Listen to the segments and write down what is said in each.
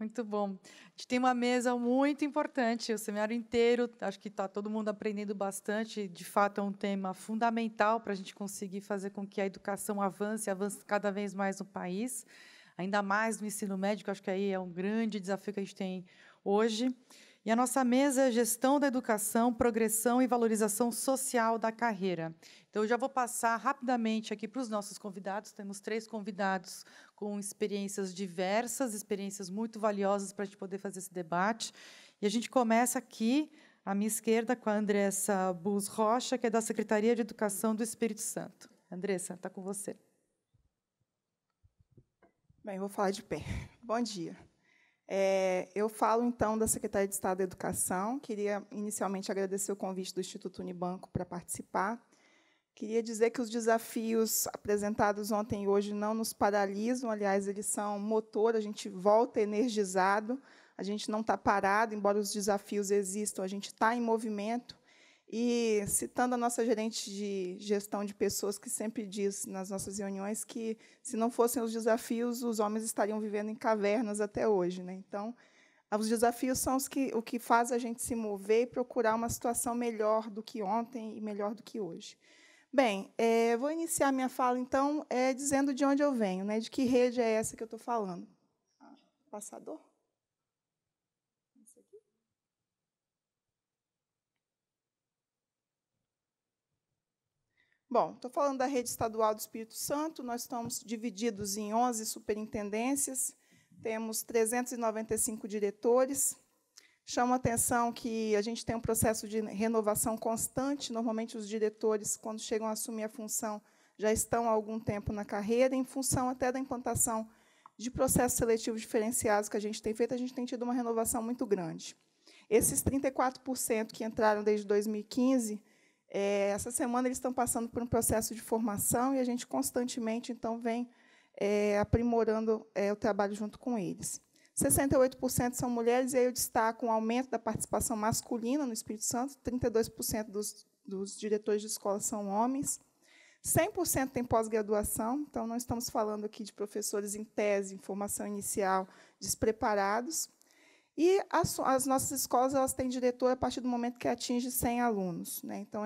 Muito bom. A gente tem uma mesa muito importante, o seminário inteiro, acho que está todo mundo aprendendo bastante. De fato, é um tema fundamental para a gente conseguir fazer com que a educação avance cada vez mais no país, ainda mais no ensino médio, que acho que aí é um grande desafio que a gente tem hoje. E a nossa mesa é Gestão da Educação, Progressão e Valorização Social da Carreira. Então, eu já vou passar rapidamente aqui para os nossos convidados. Temos 3 convidados com experiências diversas, experiências muito valiosas para a gente poder fazer esse debate. E a gente começa aqui, à minha esquerda, com a Andressa Bus Rocha, que é da Secretaria de Educação do Espírito Santo. Andressa, está com você. Bem, vou falar de pé. Bom dia. Eu falo, então, da Secretaria de Estado da Educação. Queria, inicialmente, agradecer o convite do Instituto Unibanco para participar. Queria dizer que os desafios apresentados ontem e hoje não nos paralisam, aliás, eles são motor, a gente volta energizado, a gente não está parado, embora os desafios existam, a gente está em movimento. E, citando a nossa gerente de gestão de pessoas, que sempre diz nas nossas reuniões que, se não fossem os desafios, os homens estariam vivendo em cavernas até hoje, né? Então, os desafios são o que faz a gente se mover e procurar uma situação melhor do que ontem e melhor do que hoje. Bem, vou iniciar minha fala, então, dizendo de onde eu venho, né? De que rede é essa que eu estou falando. Passador? Bom, estou falando da rede estadual do Espírito Santo. Nós estamos divididos em 11 superintendências, temos 395 diretores. Chama a atenção que a gente tem um processo de renovação constante. Normalmente, os diretores, quando chegam a assumir a função, já estão há algum tempo na carreira, em função até da implantação de processos seletivos diferenciados que a gente tem feito, a gente tem tido uma renovação muito grande. Esses 34% que entraram desde 2015, essa semana eles estão passando por um processo de formação e a gente constantemente, então, vem aprimorando o trabalho junto com eles. 68% são mulheres, e aí eu destaco um aumento da participação masculina no Espírito Santo, 32% dos diretores de escola são homens, 100% tem pós-graduação, então não estamos falando aqui de professores em tese, em formação inicial, despreparados. E as nossas escolas elas têm diretor a partir do momento que atinge 100 alunos, né? Então,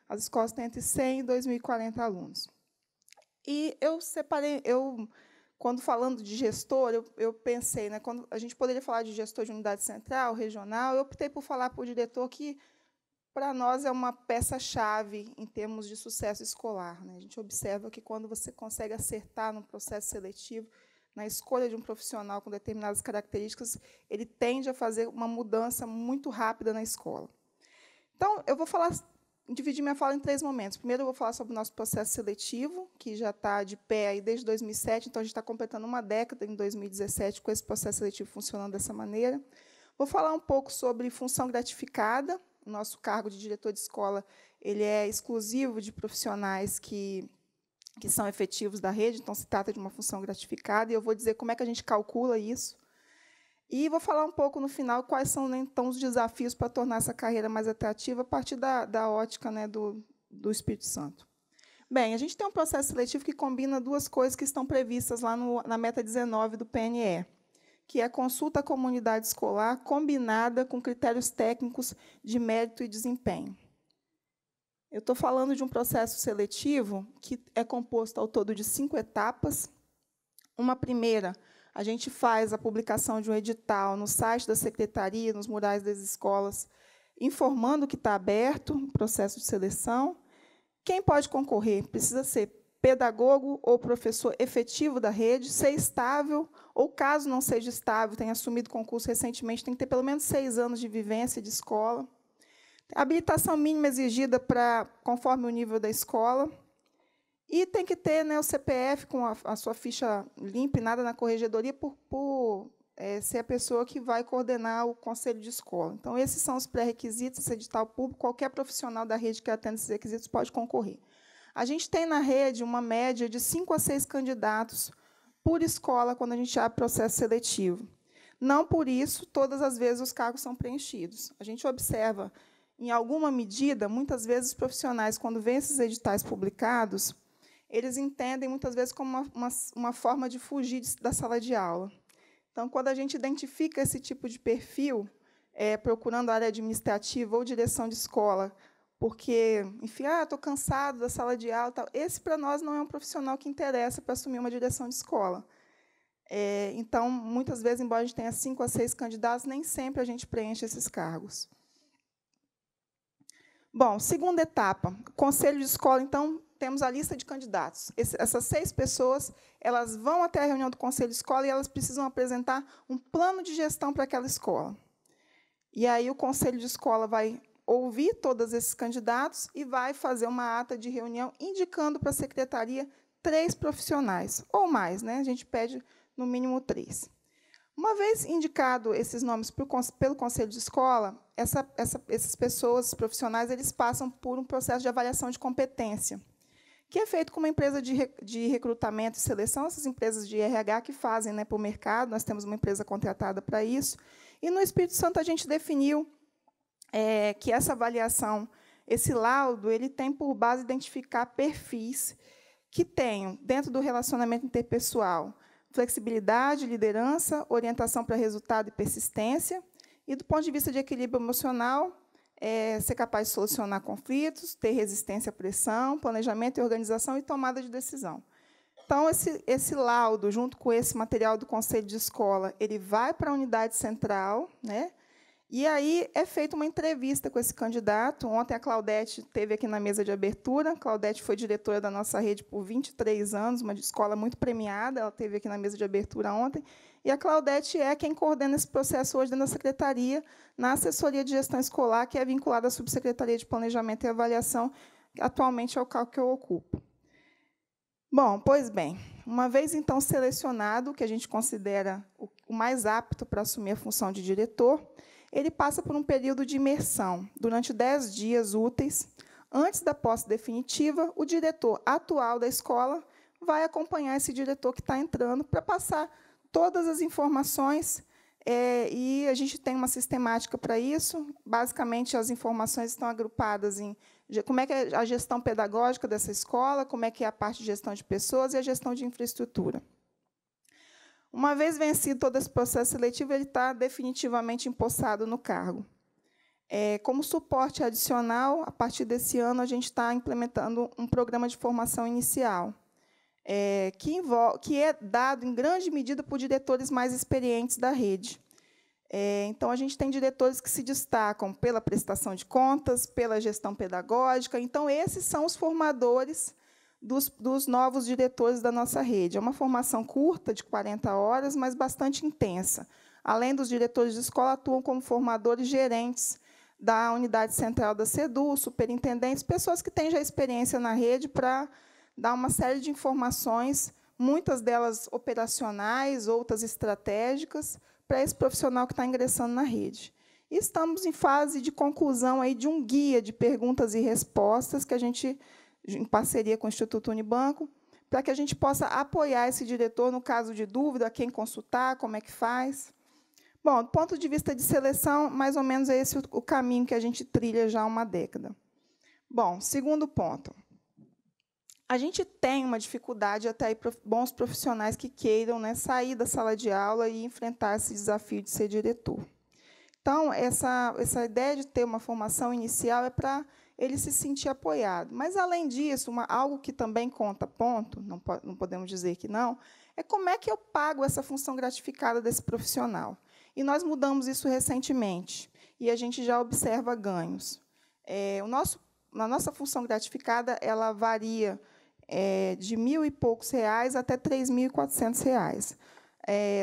as escolas têm entre 100 e 2.040 alunos. E eu separei, quando falando de gestor, eu pensei, né, quando a gente poderia falar de gestor de unidade central, regional, eu optei por falar por diretor, que, para nós, é uma peça-chave em termos de sucesso escolar, né? A gente observa que, quando você consegue acertar no processo seletivo, na escolha de um profissional com determinadas características, ele tende a fazer uma mudança muito rápida na escola. Então, eu vou dividir minha fala em 3 momentos. Primeiro, eu vou falar sobre o nosso processo seletivo, que já está de pé aí desde 2007, então a gente está completando uma década em 2017 com esse processo seletivo funcionando dessa maneira. Vou falar um pouco sobre função gratificada. O nosso cargo de diretor de escola ele é exclusivo de profissionais que são efetivos da rede, então se trata de uma função gratificada, e eu vou dizer como é que a gente calcula isso. E vou falar um pouco, no final, quais são, né, então, os desafios para tornar essa carreira mais atrativa a partir da ótica, né, do Espírito Santo. Bem, a gente tem um processo seletivo que combina 2 coisas que estão previstas lá na meta 19 do PNE, que é a consulta à comunidade escolar combinada com critérios técnicos de mérito e desempenho. Eu estou falando de um processo seletivo que é composto ao todo de 5 etapas. Uma primeira, a gente faz a publicação de um edital no site da secretaria, nos murais das escolas, informando que está aberto o processo de seleção. Quem pode concorrer? Precisa ser pedagogo ou professor efetivo da rede, ser estável, ou, caso não seja estável, tenha assumido concurso recentemente, tem que ter pelo menos 6 anos de vivência de escola. A habilitação mínima exigida conforme o nível da escola. E tem que ter, né, o CPF com a sua ficha limpa e nada na corregedoria, por ser a pessoa que vai coordenar o conselho de escola. Então, esses são os pré-requisitos, esse edital público. Qualquer profissional da rede que atenda esses requisitos pode concorrer. A gente tem, na rede, uma média de 5 a 6 candidatos por escola quando a gente abre processo seletivo. Não por isso, todas as vezes, os cargos são preenchidos. A gente observa, em alguma medida, muitas vezes, os profissionais, quando veem esses editais publicados, eles entendem, muitas vezes, como uma forma de fugir da sala de aula. Então, quando a gente identifica esse tipo de perfil, procurando área administrativa ou direção de escola, porque, enfim, estou cansado da sala de aula, tal, esse, para nós, não é um profissional que interessa para assumir uma direção de escola. Então, muitas vezes, embora a gente tenha 5 a 6 candidatos, nem sempre a gente preenche esses cargos. Bom, segunda etapa, conselho de escola. Então, temos a lista de candidatos. Essas 6 pessoas, elas vão até a reunião do conselho de escola e elas precisam apresentar um plano de gestão para aquela escola. E aí o conselho de escola vai ouvir todos esses candidatos e vai fazer uma ata de reunião indicando para a secretaria 3 profissionais, ou mais, né? A gente pede, no mínimo, 3. Uma vez indicado esses nomes pelo conselho de escola, essas pessoas profissionais eles passam por um processo de avaliação de competência, que é feito com uma empresa de recrutamento e seleção, essas empresas de RH que fazem, né, para o mercado. Nós temos uma empresa contratada para isso. E, no Espírito Santo, a gente definiu que essa avaliação, esse laudo, ele tem por base identificar perfis que tenham, dentro do relacionamento interpessoal, flexibilidade, liderança, orientação para resultado e persistência, e, do ponto de vista de equilíbrio emocional, ser capaz de solucionar conflitos, ter resistência à pressão, planejamento e organização e tomada de decisão. Então, esse laudo, junto com esse material do conselho de escola, ele vai para a unidade central, né? E aí é feita uma entrevista com esse candidato. Ontem a Claudete esteve aqui na mesa de abertura. A Claudete foi diretora da nossa rede por 23 anos, uma escola muito premiada. Ela esteve aqui na mesa de abertura ontem. E a Claudete é quem coordena esse processo hoje dentro da secretaria, na assessoria de gestão escolar, que é vinculada à subsecretaria de Planejamento e Avaliação, que atualmente é o cargo que eu ocupo. Bom, pois bem, uma vez, então, selecionado, o que a gente considera o mais apto para assumir a função de diretor, ele passa por um período de imersão. Durante 10 dias úteis, antes da posse definitiva, o diretor atual da escola vai acompanhar esse diretor que está entrando para passar todas as informações, e a gente tem uma sistemática para isso. Basicamente, as informações estão agrupadas em como é que é a gestão pedagógica dessa escola, como é que é a parte de gestão de pessoas e a gestão de infraestrutura. Uma vez vencido todo esse processo seletivo, ele está definitivamente empossado no cargo. Como suporte adicional, a partir desse ano, a gente está implementando um programa de formação inicial, que é dado, em grande medida, por diretores mais experientes da rede. Então, a gente tem diretores que se destacam pela prestação de contas, pela gestão pedagógica. Então, esses são os formadores dos novos diretores da nossa rede. É uma formação curta, de 40 horas, mas bastante intensa. Além dos diretores de escola, atuam como formadores gerentes da unidade central da SEDU, superintendentes, pessoas que têm já experiência na rede para dar uma série de informações, muitas delas operacionais, outras estratégicas, para esse profissional que está ingressando na rede. E estamos em fase de conclusão aí de um guia de perguntas e respostas que a gente, em parceria com o Instituto Unibanco, para que a gente possa apoiar esse diretor no caso de dúvida, a quem consultar, como é que faz. Bom, do ponto de vista de seleção, mais ou menos é esse o caminho que a gente trilha já há uma década. Bom, segundo ponto. A gente tem uma dificuldade até aí bons profissionais que queiram, né, sair da sala de aula e enfrentar esse desafio de ser diretor. Então, essa ideia de ter uma formação inicial é para ele se sentir apoiado. Mas, além disso, algo que também conta ponto, não podemos dizer que não, é como é que eu pago essa função gratificada desse profissional. E nós mudamos isso recentemente, e a gente já observa ganhos. A nossa função gratificada ela varia de R$ 1.000 e poucos até R$ 3.400.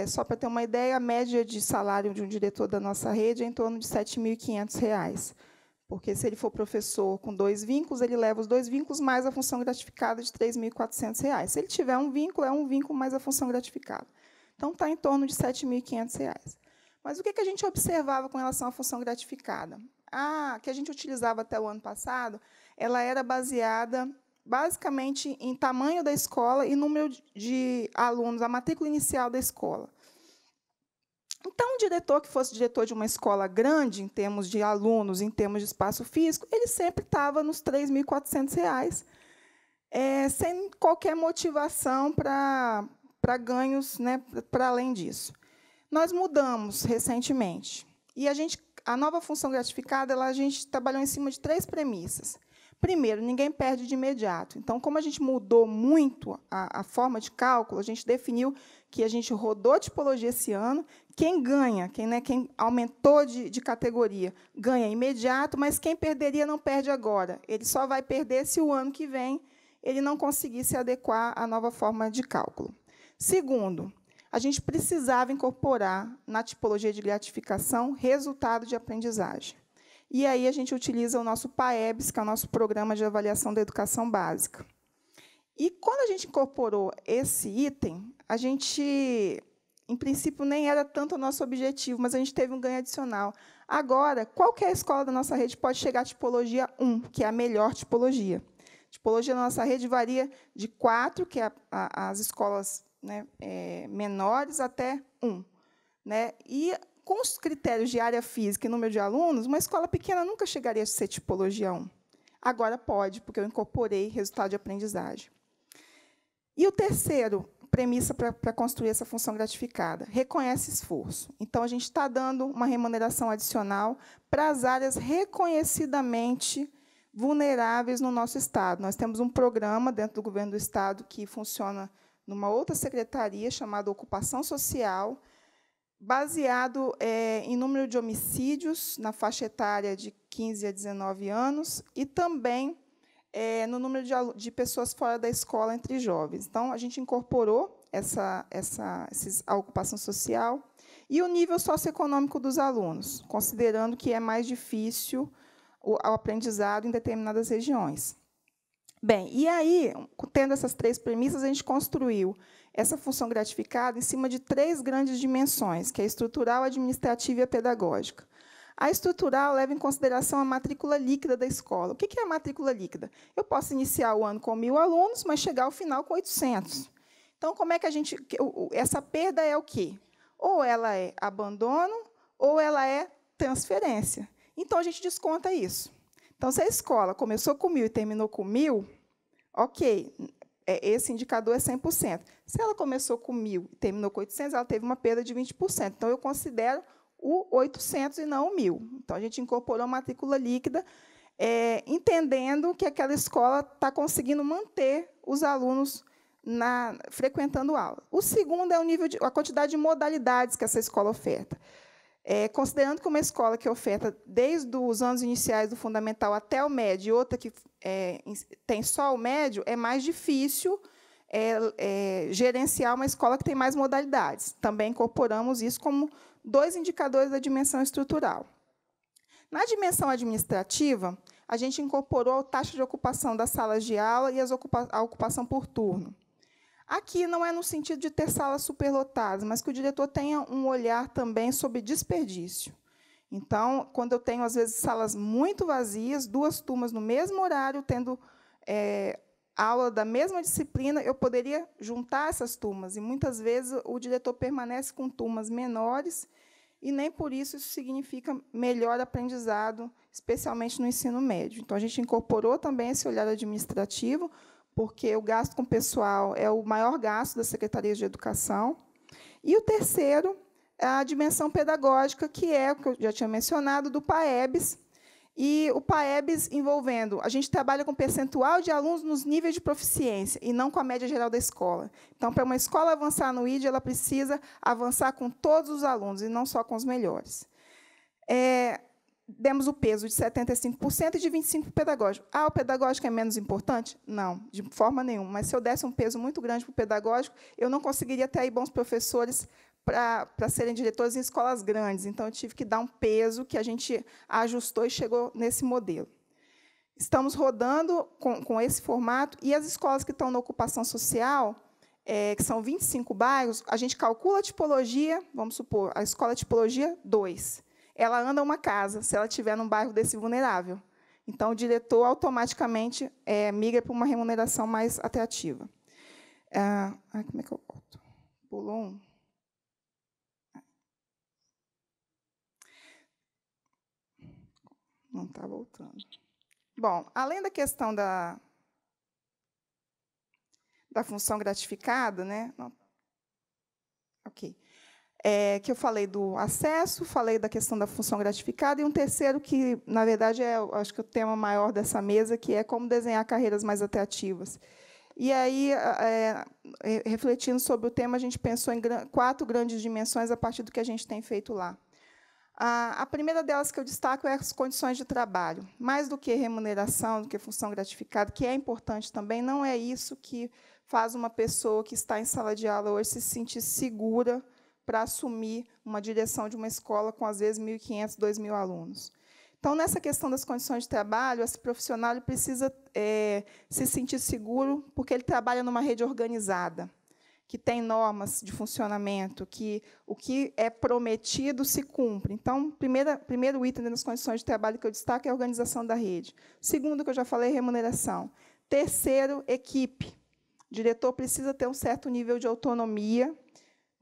Só para ter uma ideia, a média de salário de um diretor da nossa rede é em torno de R$ 7.500, porque, se ele for professor com 2 vínculos, ele leva os 2 vínculos mais a função gratificada de R$ 3.400. Se ele tiver um vínculo, é um vínculo mais a função gratificada. Então, está em torno de R$ 7.500. Mas o que a gente observava com relação à função gratificada? Que a gente utilizava até o ano passado, ela era baseada basicamente em tamanho da escola e número de alunos, a matrícula inicial da escola. Então, um diretor que fosse diretor de uma escola grande, em termos de alunos, em termos de espaço físico, ele sempre estava nos R$ 3.400, sem qualquer motivação para ganhos, né, para além disso. Nós mudamos recentemente. E a nova função gratificada, a gente trabalhou em cima de 3 premissas. Primeiro, ninguém perde de imediato. Então, como a gente mudou muito a forma de cálculo, a gente definiu que a gente rodou a tipologia esse ano. Quem ganha, quem aumentou de categoria, ganha imediato, mas quem perderia não perde agora. Ele só vai perder se o ano que vem ele não conseguir se adequar à nova forma de cálculo. Segundo, a gente precisava incorporar na tipologia de gratificação resultado de aprendizagem. E aí a gente utiliza o nosso PAEBS, que é o nosso Programa de Avaliação da Educação Básica. E, quando a gente incorporou esse item, a gente, em princípio, nem era tanto o nosso objetivo, mas a gente teve um ganho adicional. Agora, qualquer escola da nossa rede pode chegar à tipologia 1, que é a melhor tipologia. A tipologia da nossa rede varia de 4, que é as escolas, né, menores, até 1. Né? E, com os critérios de área física e número de alunos, uma escola pequena nunca chegaria a ser tipologia 1. Agora pode, porque eu incorporei resultado de aprendizagem. E o terceiro premissa para construir essa função gratificada: reconhece esforço. Então, a gente está dando uma remuneração adicional para as áreas reconhecidamente vulneráveis no nosso Estado. Nós temos um programa dentro do governo do Estado que funciona numa outra secretaria, chamada Ocupação Social, baseado em número de homicídios na faixa etária de 15 a 19 anos e também no número de pessoas fora da escola entre jovens. Então, a gente incorporou a ocupação social e o nível socioeconômico dos alunos, considerando que é mais difícil o aprendizado em determinadas regiões. Bem, e aí, tendo essas 3 premissas, a gente construiu essa função gratificada em cima de 3 grandes dimensões, que é a estrutural, a administrativa e a pedagógica. A estrutural leva em consideração a matrícula líquida da escola. O que é a matrícula líquida? Eu posso iniciar o ano com 1.000 alunos, mas chegar ao final com 800. Então, como é que essa perda é o quê? Ou ela é abandono, ou ela é transferência. Então, a gente desconta isso. Então, se a escola começou com 1.000 e terminou com 1.000, ok, esse indicador é 100%. Se ela começou com 1.000 e terminou com 800, ela teve uma perda de 20%. Então, eu considero o 800 e não o 1.000. Então, a gente incorporou a matrícula líquida, entendendo que aquela escola está conseguindo manter os alunos frequentando aula. O segundo é a quantidade de modalidades que essa escola oferta. Considerando que uma escola que oferta desde os anos iniciais do fundamental até o médio, e outra que tem só o médio, é mais difícil gerenciar uma escola que tem mais modalidades. Também incorporamos isso como 2 indicadores da dimensão estrutural. Na dimensão administrativa, a gente incorporou a taxa de ocupação das salas de aula e a ocupação por turno. Aqui não é no sentido de ter salas superlotadas, mas que o diretor tenha um olhar também sobre desperdício. Então, quando eu tenho, às vezes, salas muito vazias, 2 turmas no mesmo horário, tendo aula da mesma disciplina, eu poderia juntar essas turmas. E, muitas vezes, o diretor permanece com turmas menores, e nem por isso significa melhor aprendizado, especialmente no ensino médio. Então, a gente incorporou também esse olhar administrativo, porque o gasto com pessoal é o maior gasto das secretarias de educação. E o terceiro é a dimensão pedagógica, que é o que eu já tinha mencionado, do PAEBS. E o PAEBS envolvendo, a gente trabalha com percentual de alunos nos níveis de proficiência, e não com a média geral da escola. Então, para uma escola avançar no ID, ela precisa avançar com todos os alunos, e não só com os melhores. Demos o peso de 75% e de 25% para o pedagógico. O pedagógico é menos importante? Não, de forma nenhuma. Mas, se eu desse um peso muito grande para o pedagógico, eu não conseguiria ter aí bons professores para serem diretores em escolas grandes. Então, eu tive que dar um peso que a gente ajustou e chegou nesse modelo. Estamos rodando com esse formato, e as escolas que estão na ocupação social, que são 25 bairros, a gente calcula a tipologia, vamos supor, a escola tipologia 2. Ela anda uma casa, se ela estiver num bairro desse vulnerável. Então, o diretor automaticamente migra para uma remuneração mais atrativa. Como é que eu volto? Pulou um. Não está voltando. Bom, além da questão da função gratificada, né? Ok. que eu falei do acesso, falei da questão da função gratificada, e um terceiro que, na verdade, acho que o tema maior dessa mesa, que é como desenhar carreiras mais atrativas. E aí, refletindo sobre o tema, a gente pensou em 4 grandes dimensões a partir do que a gente tem feito lá. A primeira delas que eu destaco é as condições de trabalho. Mais do que remuneração, do que função gratificada, que é importante também, não é isso que faz uma pessoa que está em sala de aula hoje se sentir segura para assumir uma direção de uma escola com, às vezes, 1.500, 2.000 alunos. Então, nessa questão das condições de trabalho, esse profissional ele precisa se sentir seguro, porque ele trabalha numa rede organizada, que tem normas de funcionamento, que o que é prometido se cumpre. Então, primeiro item das condições de trabalho que eu destaco é a organização da rede. Segundo, que eu já falei, remuneração. Terceiro, equipe. O diretor precisa ter um certo nível de autonomia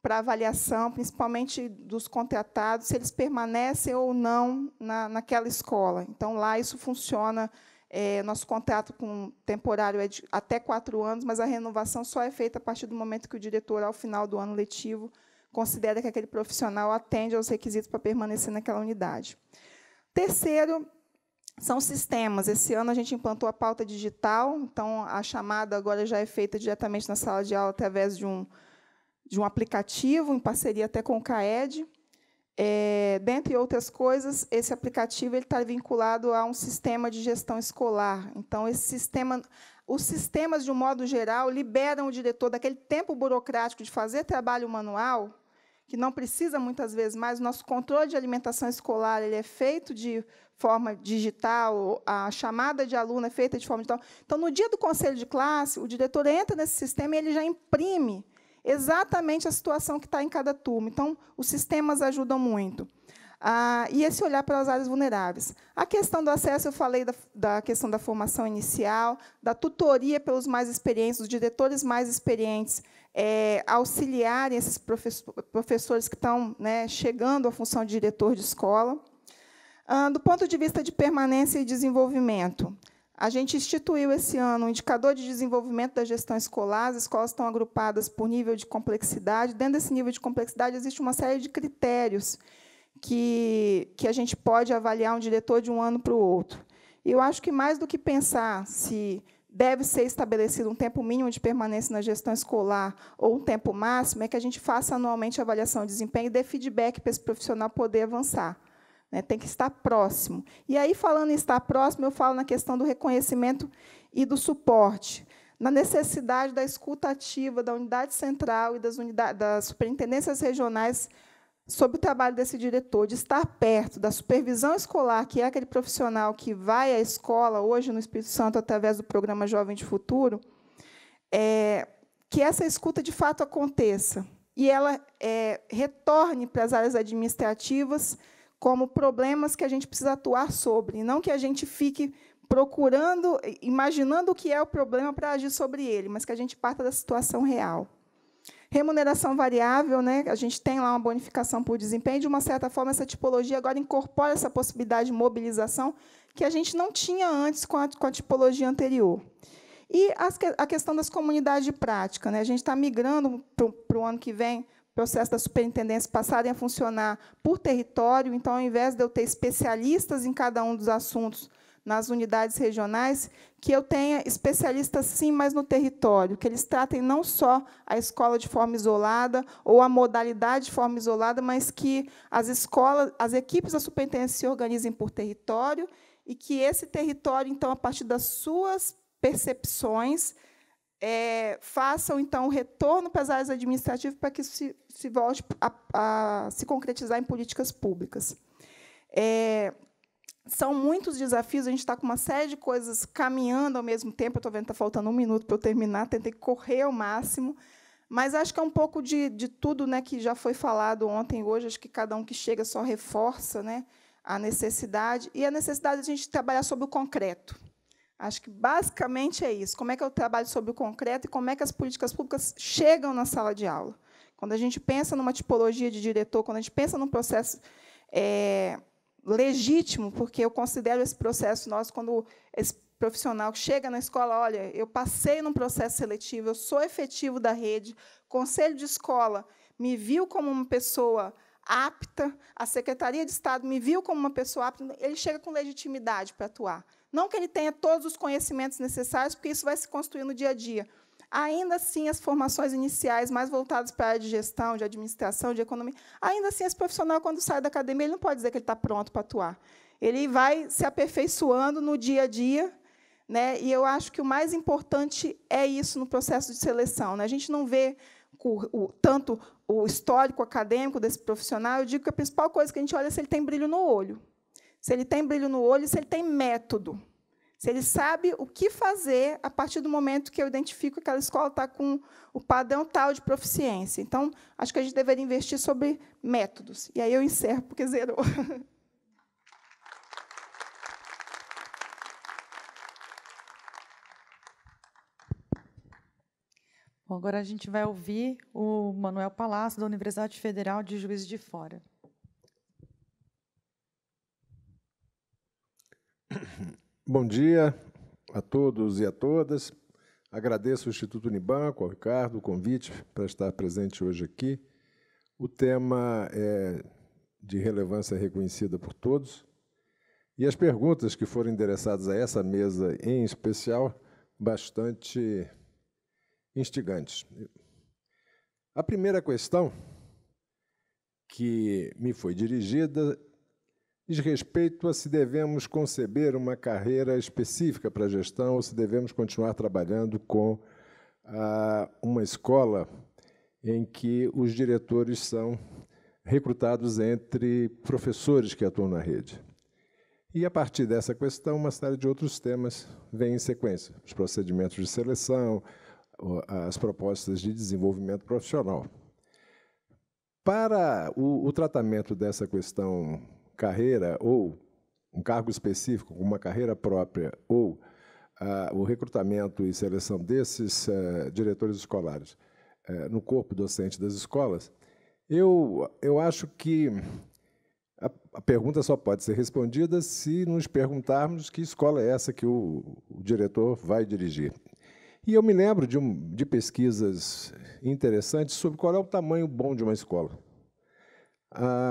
para avaliação, principalmente dos contratados, se eles permanecem ou não naquela escola. Então, lá isso funciona. Nosso contrato com temporário é de até 4 anos, mas a renovação só é feita a partir do momento que o diretor, ao final do ano letivo, considera que aquele profissional atende aos requisitos para permanecer naquela unidade. Terceiro, são sistemas. Esse ano a gente implantou a pauta digital, então a chamada agora já é feita diretamente na sala de aula através de um aplicativo, em parceria até com o CAED. Dentre outras coisas, esse aplicativo está vinculado a um sistema de gestão escolar. Então, os sistemas, de um modo geral, liberam o diretor daquele tempo burocrático de fazer trabalho manual, que não precisa, muitas vezes, mais. O nosso controle de alimentação escolar ele é feito de forma digital, a chamada de aluno é feita de forma digital. Então, no dia do conselho de classe, o diretor entra nesse sistema e ele já imprime exatamente a situação que está em cada turma. Então, os sistemas ajudam muito. E esse olhar para as áreas vulneráveis. A questão do acesso, eu falei da questão da formação inicial, da tutoria pelos mais experientes, os diretores mais experientes, auxiliarem esses professores que estão, chegando à função de diretor de escola. Do ponto de vista de permanência e desenvolvimento, a gente instituiu, esse ano, um indicador de desenvolvimento da gestão escolar. As escolas estão agrupadas por nível de complexidade. Dentro desse nível de complexidade, existe uma série de critérios que a gente pode avaliar um diretor de um ano para o outro. E eu acho que, mais do que pensar se deve ser estabelecido um tempo mínimo de permanência na gestão escolar ou um tempo máximo, é que a gente faça anualmente a avaliação de desempenho e dê feedback para esse profissional poder avançar. Tem que estar próximo. E aí, falando em estar próximo, eu falo na questão do reconhecimento e do suporte, na necessidade da escuta ativa da unidade central e das superintendências regionais sobre o trabalho desse diretor, de estar perto da supervisão escolar, que é aquele profissional que vai à escola, hoje, no Espírito Santo, através do programa Jovem de Futuro, que essa escuta, de fato, aconteça e ela retorne para as áreas administrativas como problemas que a gente precisa atuar sobre, e não que a gente fique procurando, imaginando o que é o problema para agir sobre ele, mas que a gente parta da situação real. Remuneração variável, a gente tem lá uma bonificação por desempenho, de uma certa forma, essa tipologia agora incorpora essa possibilidade de mobilização que a gente não tinha antes com a tipologia anterior. E a questão das comunidades de prática. A gente está migrando para o ano que vem, processo da superintendência passarem a funcionar por território. Então, ao invés de eu ter especialistas em cada um dos assuntos nas unidades regionais, que eu tenha especialistas, sim, mas no território, que eles tratem não só a escola de forma isolada ou a modalidade de forma isolada, mas que as equipes da superintendência se organizem por território e que esse território, então, a partir das suas percepções, façam, então, o retorno para as áreas administrativas para que isso se volte a se concretizar em políticas públicas. São muitos desafios, a gente está com uma série de coisas caminhando ao mesmo tempo. Eu estou vendo que está faltando 1 minuto para eu terminar, tentei correr ao máximo, mas acho que é um pouco de tudo, que já foi falado ontem e hoje. Acho que cada um que chega só reforça, a necessidade, e a necessidade de a gente trabalhar sobre o concreto. Acho que, basicamente, é isso. Como é que eu trabalho sobre o concreto e como é que as políticas públicas chegam na sala de aula? Quando a gente pensa numa tipologia de diretor, quando a gente pensa num processo legítimo, porque eu considero esse processo nosso, quando esse profissional chega na escola, olha, eu passei num processo seletivo, eu sou efetivo da rede, conselho de escola me viu como uma pessoa apta, a Secretaria de Estado me viu como uma pessoa apta, ele chega com legitimidade para atuar. Não que ele tenha todos os conhecimentos necessários, porque isso vai se construir no dia a dia. Ainda assim, as formações iniciais, mais voltadas para a área de gestão, de administração, de economia, ainda assim, esse profissional, quando sai da academia, ele não pode dizer que ele está pronto para atuar. Ele vai se aperfeiçoando no dia a dia, né? E eu acho que o mais importante é isso no processo de seleção, né? A gente não vê tanto o histórico acadêmico desse profissional. Eu digo que a principal coisa que a gente olha é se ele tem brilho no olho. Se ele tem brilho no olho, se ele tem método. Se ele sabe o que fazer a partir do momento que eu identifico que aquela escola está com o padrão tal de proficiência. Então, acho que a gente deveria investir sobre métodos. E aí eu encerro, porque zerou. Bom, agora a gente vai ouvir o Manuel Palácio, da Universidade Federal de Juiz de Fora. Bom dia a todos e a todas. Agradeço ao Instituto Unibanco, ao Ricardo, o convite para estar presente hoje aqui. O tema é de relevância reconhecida por todos. E as perguntas que foram endereçadas a essa mesa, em especial, bastante instigantes. A primeira questão que me foi dirigida diz respeito a se devemos conceber uma carreira específica para a gestão ou se devemos continuar trabalhando com uma escola em que os diretores são recrutados entre professores que atuam na rede. E, a partir dessa questão, uma série de outros temas vêm em sequência. Os procedimentos de seleção, as propostas de desenvolvimento profissional. Para o tratamento dessa questão carreira ou um cargo específico, uma carreira própria, ou o recrutamento e seleção desses diretores escolares no corpo docente das escolas, eu acho que a pergunta só pode ser respondida se nos perguntarmos que escola é essa que o diretor vai dirigir. E eu me lembro de pesquisas interessantes sobre qual é o tamanho bom de uma escola.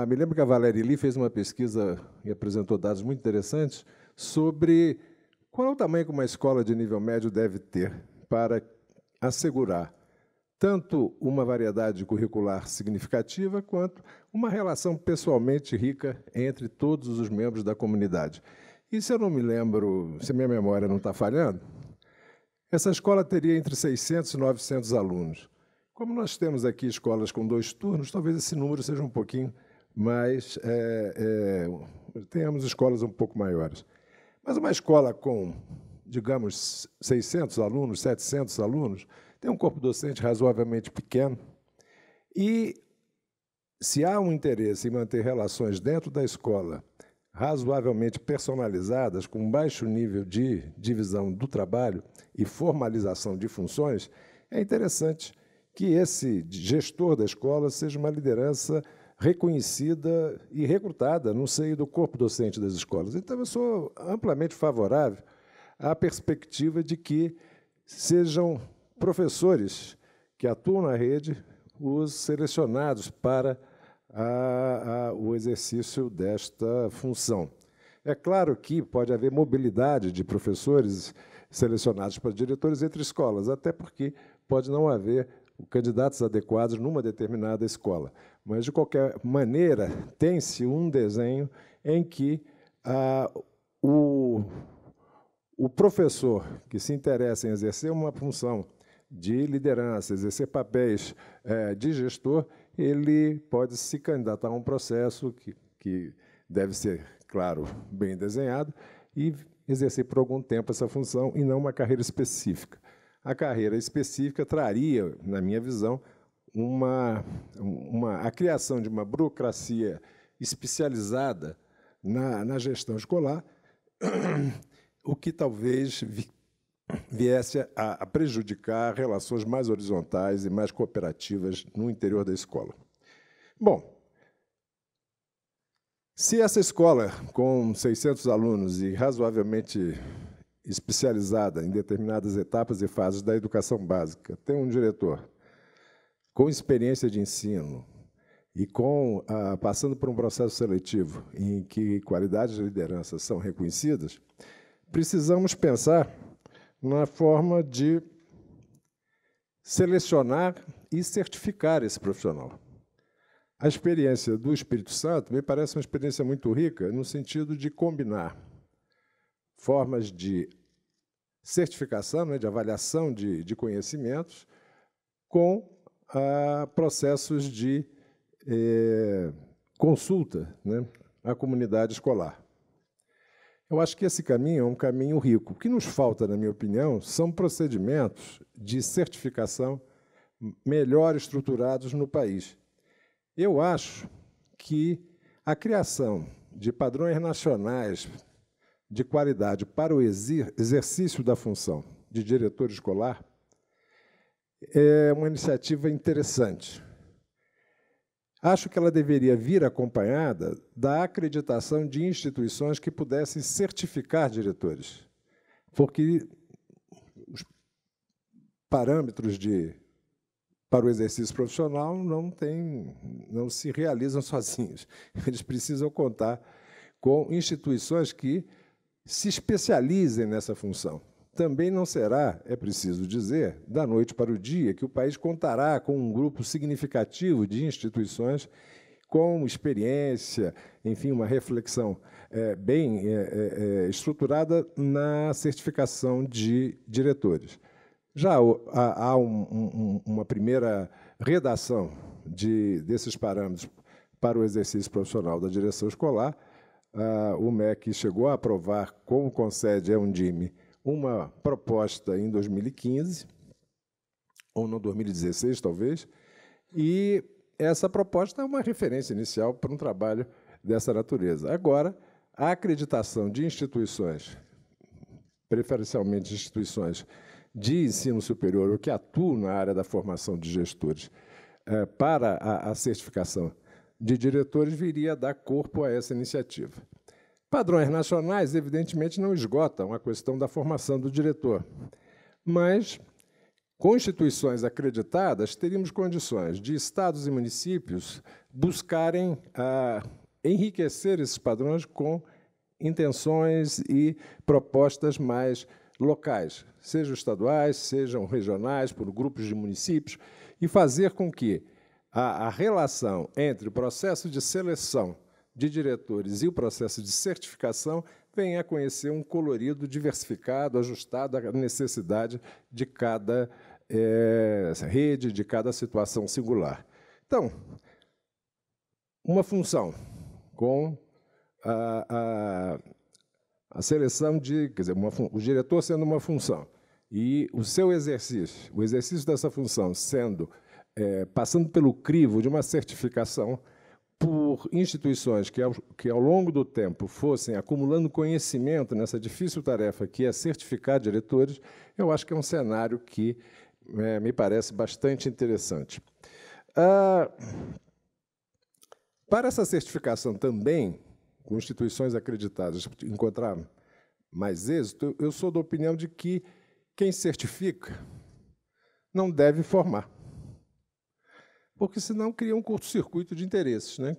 Me lembro que a Valéria Lee fez uma pesquisa e apresentou dados muito interessantes sobre qual é o tamanho que uma escola de nível médio deve ter para assegurar tanto uma variedade curricular significativa quanto uma relação pessoalmente rica entre todos os membros da comunidade. E se eu não me lembro, se a minha memória não está falhando, essa escola teria entre 600 e 900 alunos. Como nós temos aqui escolas com 2 turnos, talvez esse número seja um pouquinho mais... tenhamos escolas um pouco maiores. Mas uma escola com, digamos, 600 alunos, 700 alunos, tem um corpo docente razoavelmente pequeno. E, se há um interesse em manter relações dentro da escola razoavelmente personalizadas, com baixo nível de divisão do trabalho e formalização de funções, é interessante que esse gestor da escola seja uma liderança reconhecida e recrutada no seio do corpo docente das escolas. Então, eu sou amplamente favorável à perspectiva de que sejam professores que atuam na rede os selecionados para o exercício desta função. É claro que pode haver mobilidade de professores selecionados para diretores entre escolas, até porque pode não haver candidatos adequados numa determinada escola. Mas, de qualquer maneira, tem-se um desenho em que o professor que se interessa em exercer uma função de liderança, exercer papéis de gestor, ele pode se candidatar a um processo que deve ser, claro, bem desenhado, e exercer por algum tempo essa função, e não uma carreira específica. A carreira específica traria, na minha visão, a criação de uma burocracia especializada na gestão escolar, o que talvez viesse a prejudicar relações mais horizontais e mais cooperativas no interior da escola. Bom, se essa escola, com 600 alunos e razoavelmente especializada em determinadas etapas e fases da educação básica, tem um diretor com experiência de ensino e passando por um processo seletivo em que qualidades de liderança são reconhecidas, precisamos pensar na forma de selecionar e certificar esse profissional. A experiência do Espírito Santo me parece uma experiência muito rica no sentido de combinar formas de certificação, né, de avaliação de conhecimentos, com processos de consulta, né, à comunidade escolar. Eu acho que esse caminho é um caminho rico. O que nos falta, na minha opinião, são procedimentos de certificação melhor estruturados no país. Eu acho que a criação de padrões nacionais de qualidade para o exercício da função de diretor escolar é uma iniciativa interessante. Acho que ela deveria vir acompanhada da acreditação de instituições que pudessem certificar diretores, porque os parâmetros para o exercício profissional não se realizam sozinhos. Eles precisam contar com instituições que se especializem nessa função. Também não será, é preciso dizer, da noite para o dia, que o país contará com um grupo significativo de instituições com experiência, enfim, uma reflexão bem estruturada na certificação de diretores. Já há uma primeira redação desses parâmetros para o exercício profissional da direção escolar. O MEC chegou a aprovar, como concede a Undime, uma proposta em 2015, ou no 2016, talvez, e essa proposta é uma referência inicial para um trabalho dessa natureza. Agora, a acreditação de instituições, preferencialmente instituições de ensino superior, ou que atuam na área da formação de gestores, para a certificação de diretores, viria a dar corpo a essa iniciativa. Padrões nacionais, evidentemente, não esgotam a questão da formação do diretor, mas, com instituições acreditadas, teríamos condições de estados e municípios buscarem enriquecer esses padrões com intenções e propostas mais locais, sejam estaduais, sejam regionais, por grupos de municípios, e fazer com que a relação entre o processo de seleção de diretores e o processo de certificação venha a conhecer um colorido diversificado, ajustado à necessidade de cada rede, de cada situação singular. Então, uma função com a seleção quer dizer, o diretor sendo uma função e o seu exercício, o exercício dessa função passando pelo crivo de uma certificação por instituições que, ao longo do tempo, fossem acumulando conhecimento nessa difícil tarefa que é certificar diretores, eu acho que é um cenário que me parece bastante interessante. Para essa certificação também, com instituições acreditadas, encontrar mais êxito, eu sou da opinião de que quem certifica não deve formar, porque senão cria um curto-circuito de interesses, né?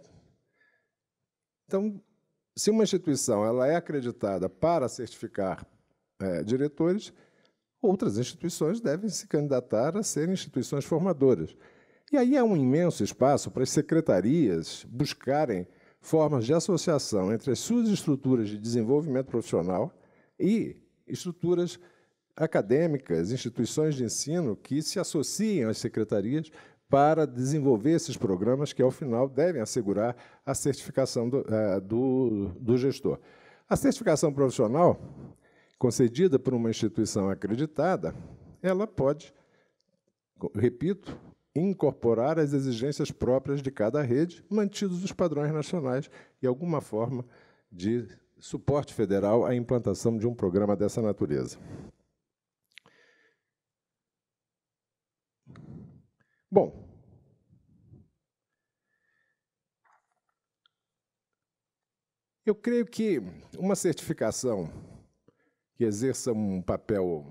Então, se uma instituição ela é acreditada para certificar diretores, outras instituições devem se candidatar a serem instituições formadoras. E aí há um imenso espaço para as secretarias buscarem formas de associação entre as suas estruturas de desenvolvimento profissional e estruturas acadêmicas, instituições de ensino que se associem às secretarias para desenvolver esses programas que, ao final, devem assegurar a certificação do gestor. A certificação profissional, concedida por uma instituição acreditada, ela pode, repito, incorporar as exigências próprias de cada rede, mantidos os padrões nacionais e alguma forma de suporte federal à implantação de um programa dessa natureza. Bom, eu creio que uma certificação que exerça um papel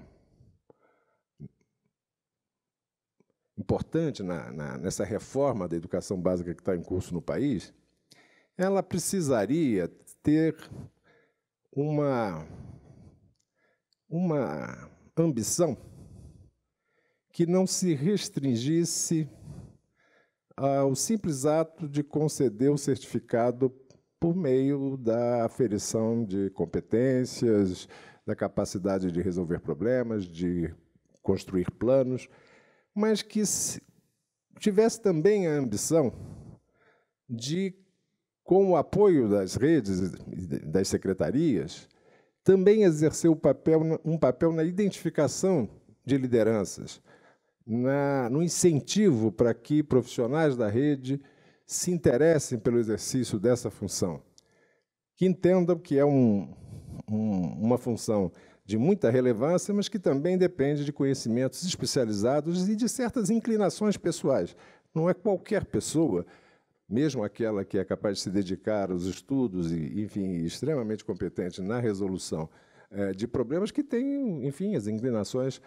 importante nessa reforma da educação básica que está em curso no país, ela precisaria ter uma ambição que não se restringisse ao simples ato de conceder o certificado por meio da aferição de competências, da capacidade de resolver problemas, de construir planos, mas que tivesse também a ambição de, com o apoio das redes e das secretarias, também exercer um papel na identificação de lideranças, no incentivo para que profissionais da rede se interessem pelo exercício dessa função, que entendam que é uma função de muita relevância, mas que também depende de conhecimentos especializados e de certas inclinações pessoais. Não é qualquer pessoa, mesmo aquela que é capaz de se dedicar aos estudos e, enfim, extremamente competente na resolução de problemas, que tem, enfim, as inclinações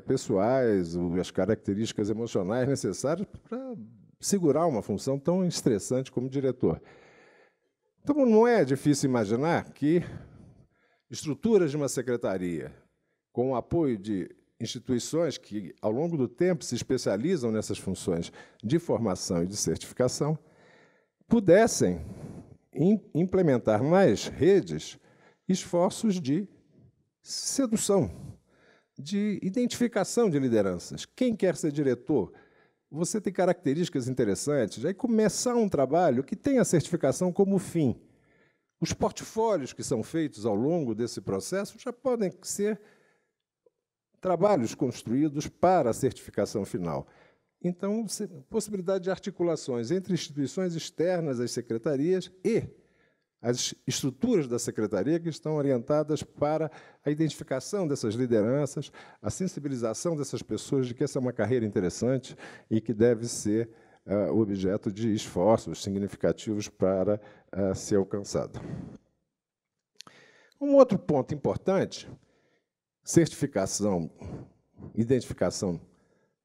pessoais, as características emocionais necessárias para segurar uma função tão estressante como diretor. Então, não é difícil imaginar que estruturas de uma secretaria, com o apoio de instituições que, ao longo do tempo, se especializam nessas funções de formação e de certificação, pudessem implementar nas redes esforços de sedução, de identificação de lideranças. Quem quer ser diretor? Você tem características interessantes, aí começar um trabalho que tenha a certificação como fim. Os portfólios que são feitos ao longo desse processo já podem ser trabalhos construídos para a certificação final. Então, possibilidade de articulações entre instituições externas às secretarias e as estruturas da secretaria que estão orientadas para a identificação dessas lideranças, a sensibilização dessas pessoas de que essa é uma carreira interessante e que deve ser objeto de esforços significativos para ser alcançado. Um outro ponto importante, certificação, identificação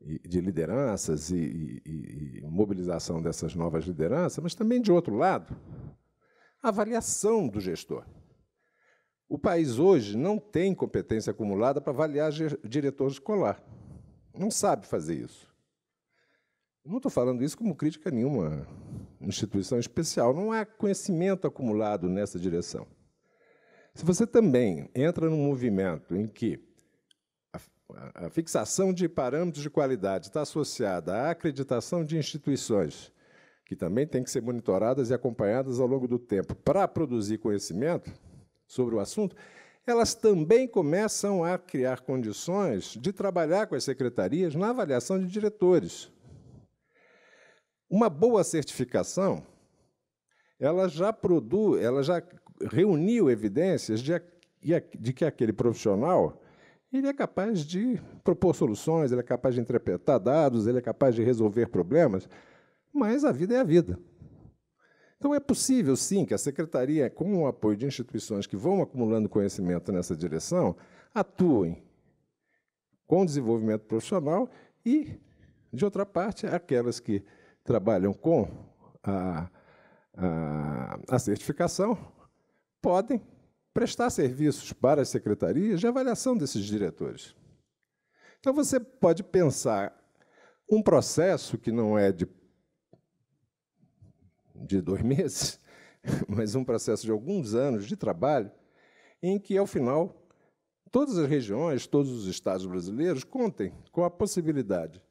de lideranças e mobilização dessas novas lideranças, mas também, de outro lado, a avaliação do gestor. O país hoje não tem competência acumulada para avaliar diretor escolar. Não sabe fazer isso. Não estou falando isso como crítica a nenhuma instituição especial. Não há conhecimento acumulado nessa direção. Se você também entra num movimento em que a fixação de parâmetros de qualidade está associada à acreditação de instituições, que também têm que ser monitoradas e acompanhadas ao longo do tempo para produzir conhecimento sobre o assunto, elas também começam a criar condições de trabalhar com as secretarias na avaliação de diretores. Uma boa certificação, ela já reuniu evidências de que aquele profissional ele é capaz de propor soluções, ele é capaz de interpretar dados, ele é capaz de resolver problemas, mas a vida é a vida. Então, é possível, sim, que a secretaria, com o apoio de instituições que vão acumulando conhecimento nessa direção, atuem com desenvolvimento profissional e, de outra parte, aquelas que trabalham com a certificação podem prestar serviços para as secretarias de avaliação desses diretores. Então, você pode pensar um processo que não é de 2 meses, mas um processo de alguns anos de trabalho, em que, ao final, todas as regiões, todos os estados brasileiros contem com a possibilidade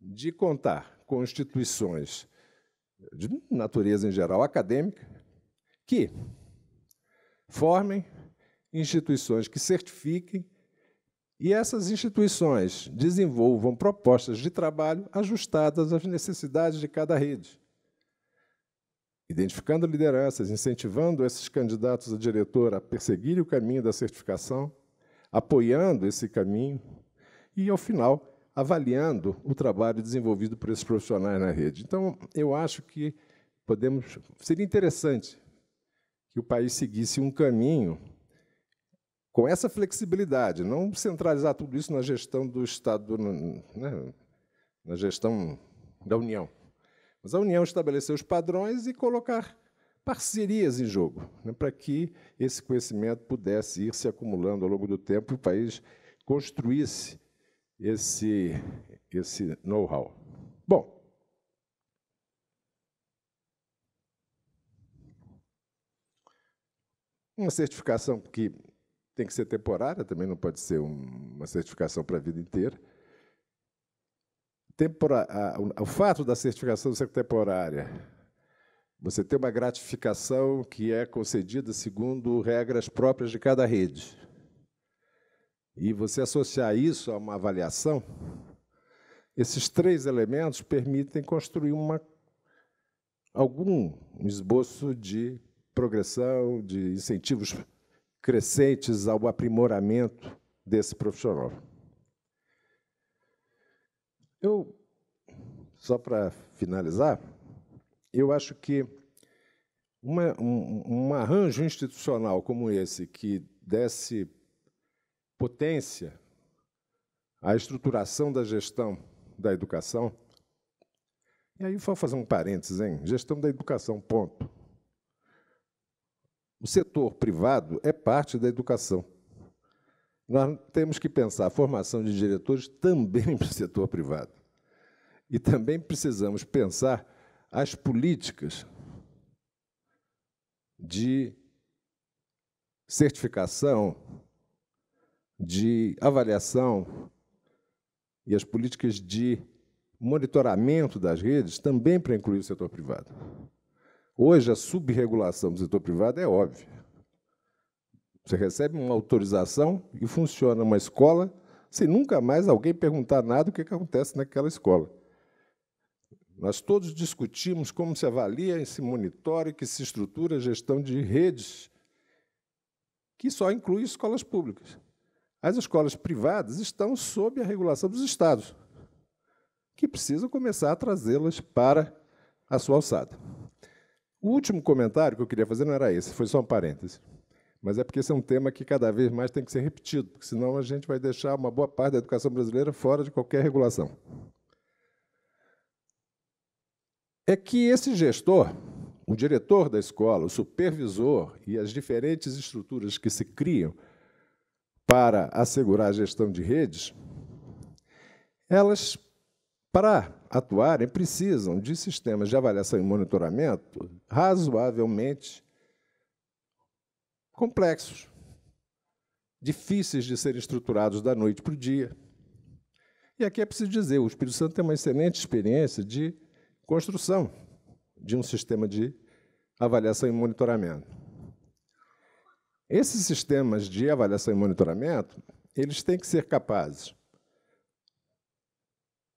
de contar com instituições de natureza, em geral, acadêmica, que formem instituições que certifiquem e essas instituições desenvolvam propostas de trabalho ajustadas às necessidades de cada rede, identificando lideranças, incentivando esses candidatos a diretor a perseguirem o caminho da certificação, apoiando esse caminho e, ao final, avaliando o trabalho desenvolvido por esses profissionais na rede. Então, eu acho que seria interessante que o país seguisse um caminho com essa flexibilidade, não centralizar tudo isso na gestão do Estado, né, na gestão da União. Mas a União estabeleceu os padrões e colocar parcerias em jogo, né, para que esse conhecimento pudesse ir se acumulando ao longo do tempo e o país construísse esse know-how. Bom, uma certificação que tem que ser temporária, também não pode ser uma certificação para a vida inteira. O fato da certificação ser temporária, você tem uma gratificação que é concedida segundo regras próprias de cada rede. E você associar isso a uma avaliação, esses três elementos permitem construir algum esboço de progressão, de incentivos crescentes ao aprimoramento desse profissional. Só para finalizar, eu acho que um arranjo institucional como esse, que desse potência à estruturação da gestão da educação, e aí vou fazer um parênteses, hein? Gestão da educação, ponto. O setor privado é parte da educação. Nós temos que pensar a formação de diretores também para o setor privado. E também precisamos pensar as políticas de certificação, de avaliação e as políticas de monitoramento das redes também para incluir o setor privado. Hoje, a subregulação do setor privado é óbvia. Você recebe uma autorização e funciona uma escola sem nunca mais alguém perguntar nada do que acontece naquela escola. Nós todos discutimos como se avalia e se monitora e que se estrutura a gestão de redes, que só inclui escolas públicas. As escolas privadas estão sob a regulação dos estados, que precisam começar a trazê-las para a sua alçada. O último comentário que eu queria fazer não era esse, foi só um parêntese. Mas é porque esse é um tema que cada vez mais tem que ser repetido, porque senão a gente vai deixar uma boa parte da educação brasileira fora de qualquer regulação. É que esse gestor, o diretor da escola, o supervisor e as diferentes estruturas que se criam para assegurar a gestão de redes, elas, para atuarem, precisam de sistemas de avaliação e monitoramento razoavelmente complexos, difíceis de serem estruturados da noite para o dia. E aqui é preciso dizer, o Espírito Santo tem uma excelente experiência de construção de um sistema de avaliação e monitoramento. Esses sistemas de avaliação e monitoramento, eles têm que ser capazes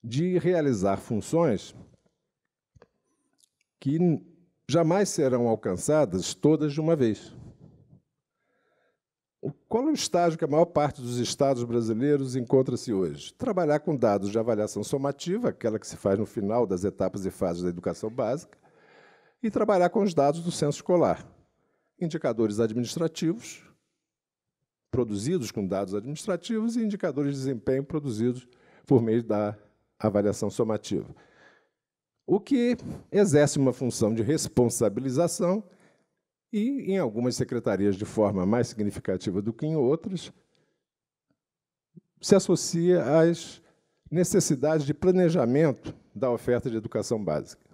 de realizar funções que jamais serão alcançadas todas de uma vez. Qual é o estágio que a maior parte dos estados brasileiros encontra-se hoje? Trabalhar com dados de avaliação somativa, aquela que se faz no final das etapas e fases da educação básica, e trabalhar com os dados do censo escolar. Indicadores administrativos, produzidos com dados administrativos, e indicadores de desempenho produzidos por meio da avaliação somativa. O que exerce uma função de responsabilização e, em algumas secretarias de forma mais significativa do que em outras, se associa às necessidades de planejamento da oferta de educação básica.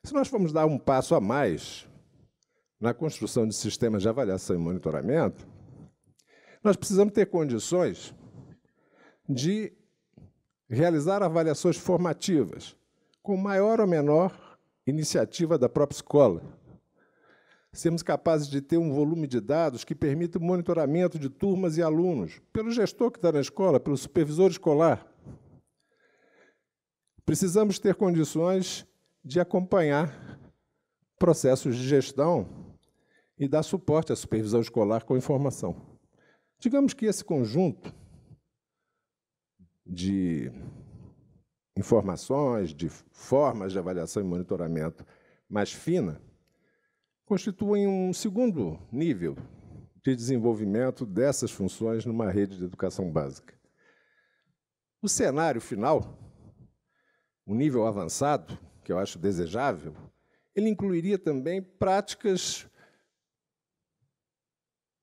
Se nós formos dar um passo a mais na construção de sistemas de avaliação e monitoramento, nós precisamos ter condições de realizar avaliações formativas, com maior ou menor iniciativa da própria escola. Sermos capazes de ter um volume de dados que permita o monitoramento de turmas e alunos, pelo gestor que está na escola, pelo supervisor escolar. Precisamos ter condições de acompanhar processos de gestão e dar suporte à supervisão escolar com informação. Digamos que esse conjunto de informações, de formas de avaliação e monitoramento mais fina, constituem um segundo nível de desenvolvimento dessas funções numa rede de educação básica. O cenário final um nível avançado, que eu acho desejável, ele incluiria também práticas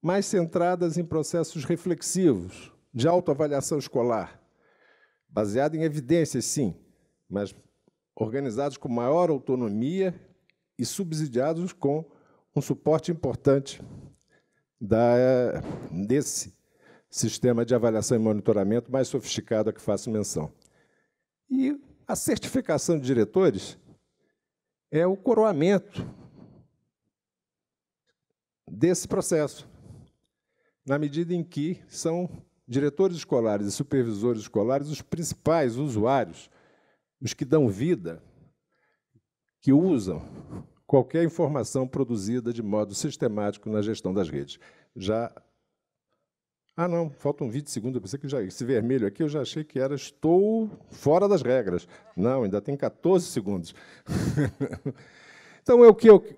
mais centradas em processos reflexivos, de autoavaliação escolar, baseado em evidências, sim, mas organizados com maior autonomia e subsidiados com um suporte importante desse sistema de avaliação e monitoramento mais sofisticado a que faço menção. E a certificação de diretores é o coroamento desse processo, na medida em que são diretores escolares e supervisores escolares os principais usuários, os que dão vida, que usam qualquer informação produzida de modo sistemático na gestão das redes. Não, faltam 20 segundos, eu pensei que esse vermelho aqui eu já achei que estou fora das regras. Não, ainda tem 14 segundos. Então,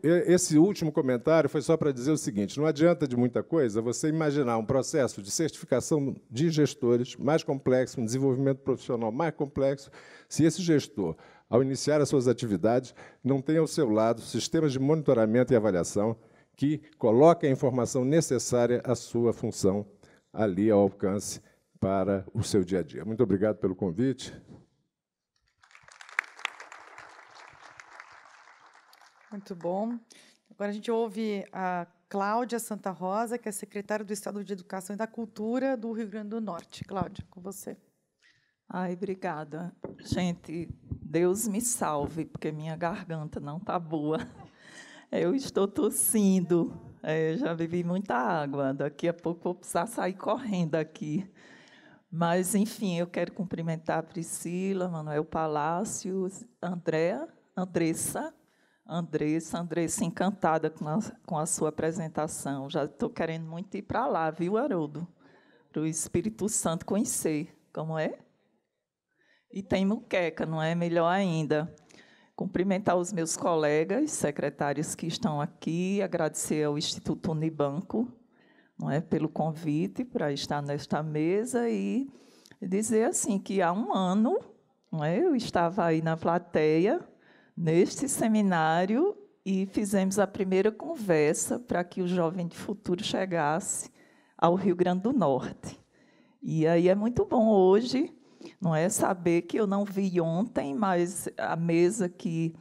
esse último comentário foi só para dizer o seguinte: não adianta de muita coisa você imaginar um processo de certificação de gestores mais complexo, um desenvolvimento profissional mais complexo, se esse gestor, ao iniciar as suas atividades, não tem ao seu lado sistemas de monitoramento e avaliação que coloquem a informação necessária à sua função ali ao alcance para o seu dia a dia. Muito obrigado pelo convite. Muito bom. Agora a gente ouve a Cláudia Santa Rosa, que é secretária do Estado de Educação e da Cultura do Rio Grande do Norte. Cláudia, com você. Ai, obrigada. Gente, Deus me salve, porque minha garganta não está boa. Eu estou tossindo, já bebi muita água, daqui a pouco vou precisar sair correndo aqui. Mas, enfim, eu quero cumprimentar a Priscila, Manuel Palácios, Andressa, encantada com a sua apresentação. Já estou querendo muito ir para lá, viu, Haroldo? Para o Espírito Santo conhecer. Como é? E tem muqueca, não é? Melhor ainda. Cumprimentar os meus colegas, secretários que estão aqui, agradecer ao Instituto Unibanco, não é, pelo convite para estar nesta mesa e dizer assim que há um ano, não é, eu estava aí na plateia, neste seminário, e fizemos a primeira conversa para que o Jovem de Futuro chegasse ao Rio Grande do Norte. E aí é muito bom hoje, não é, saber que eu não vi ontem, mas a mesa que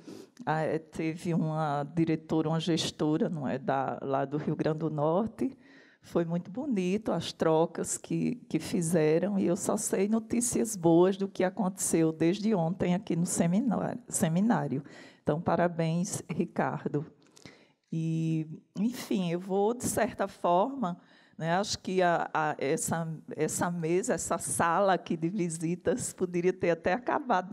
teve uma diretora, uma gestora, não é, lá do Rio Grande do Norte, foi muito bonito, as trocas que fizeram, e eu só sei notícias boas do que aconteceu desde ontem aqui no seminário. Então, parabéns, Ricardo. E, enfim, eu vou, de certa forma, né, acho que essa mesa, essa sala aqui de visitas, poderia ter até acabado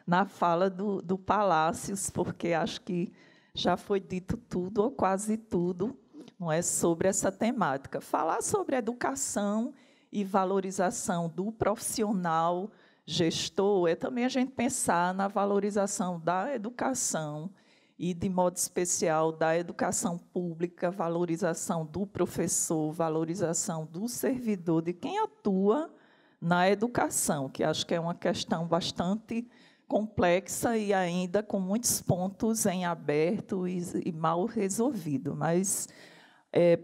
na fala do Palácios, porque acho que já foi dito tudo, ou quase tudo, não é, sobre essa temática. Falar sobre educação e valorização do profissional gestor é também a gente pensar na valorização da educação e, de modo especial, da educação pública, valorização do professor, valorização do servidor, de quem atua na educação, que acho que é uma questão bastante complexa e ainda com muitos pontos em aberto e mal resolvido. Mas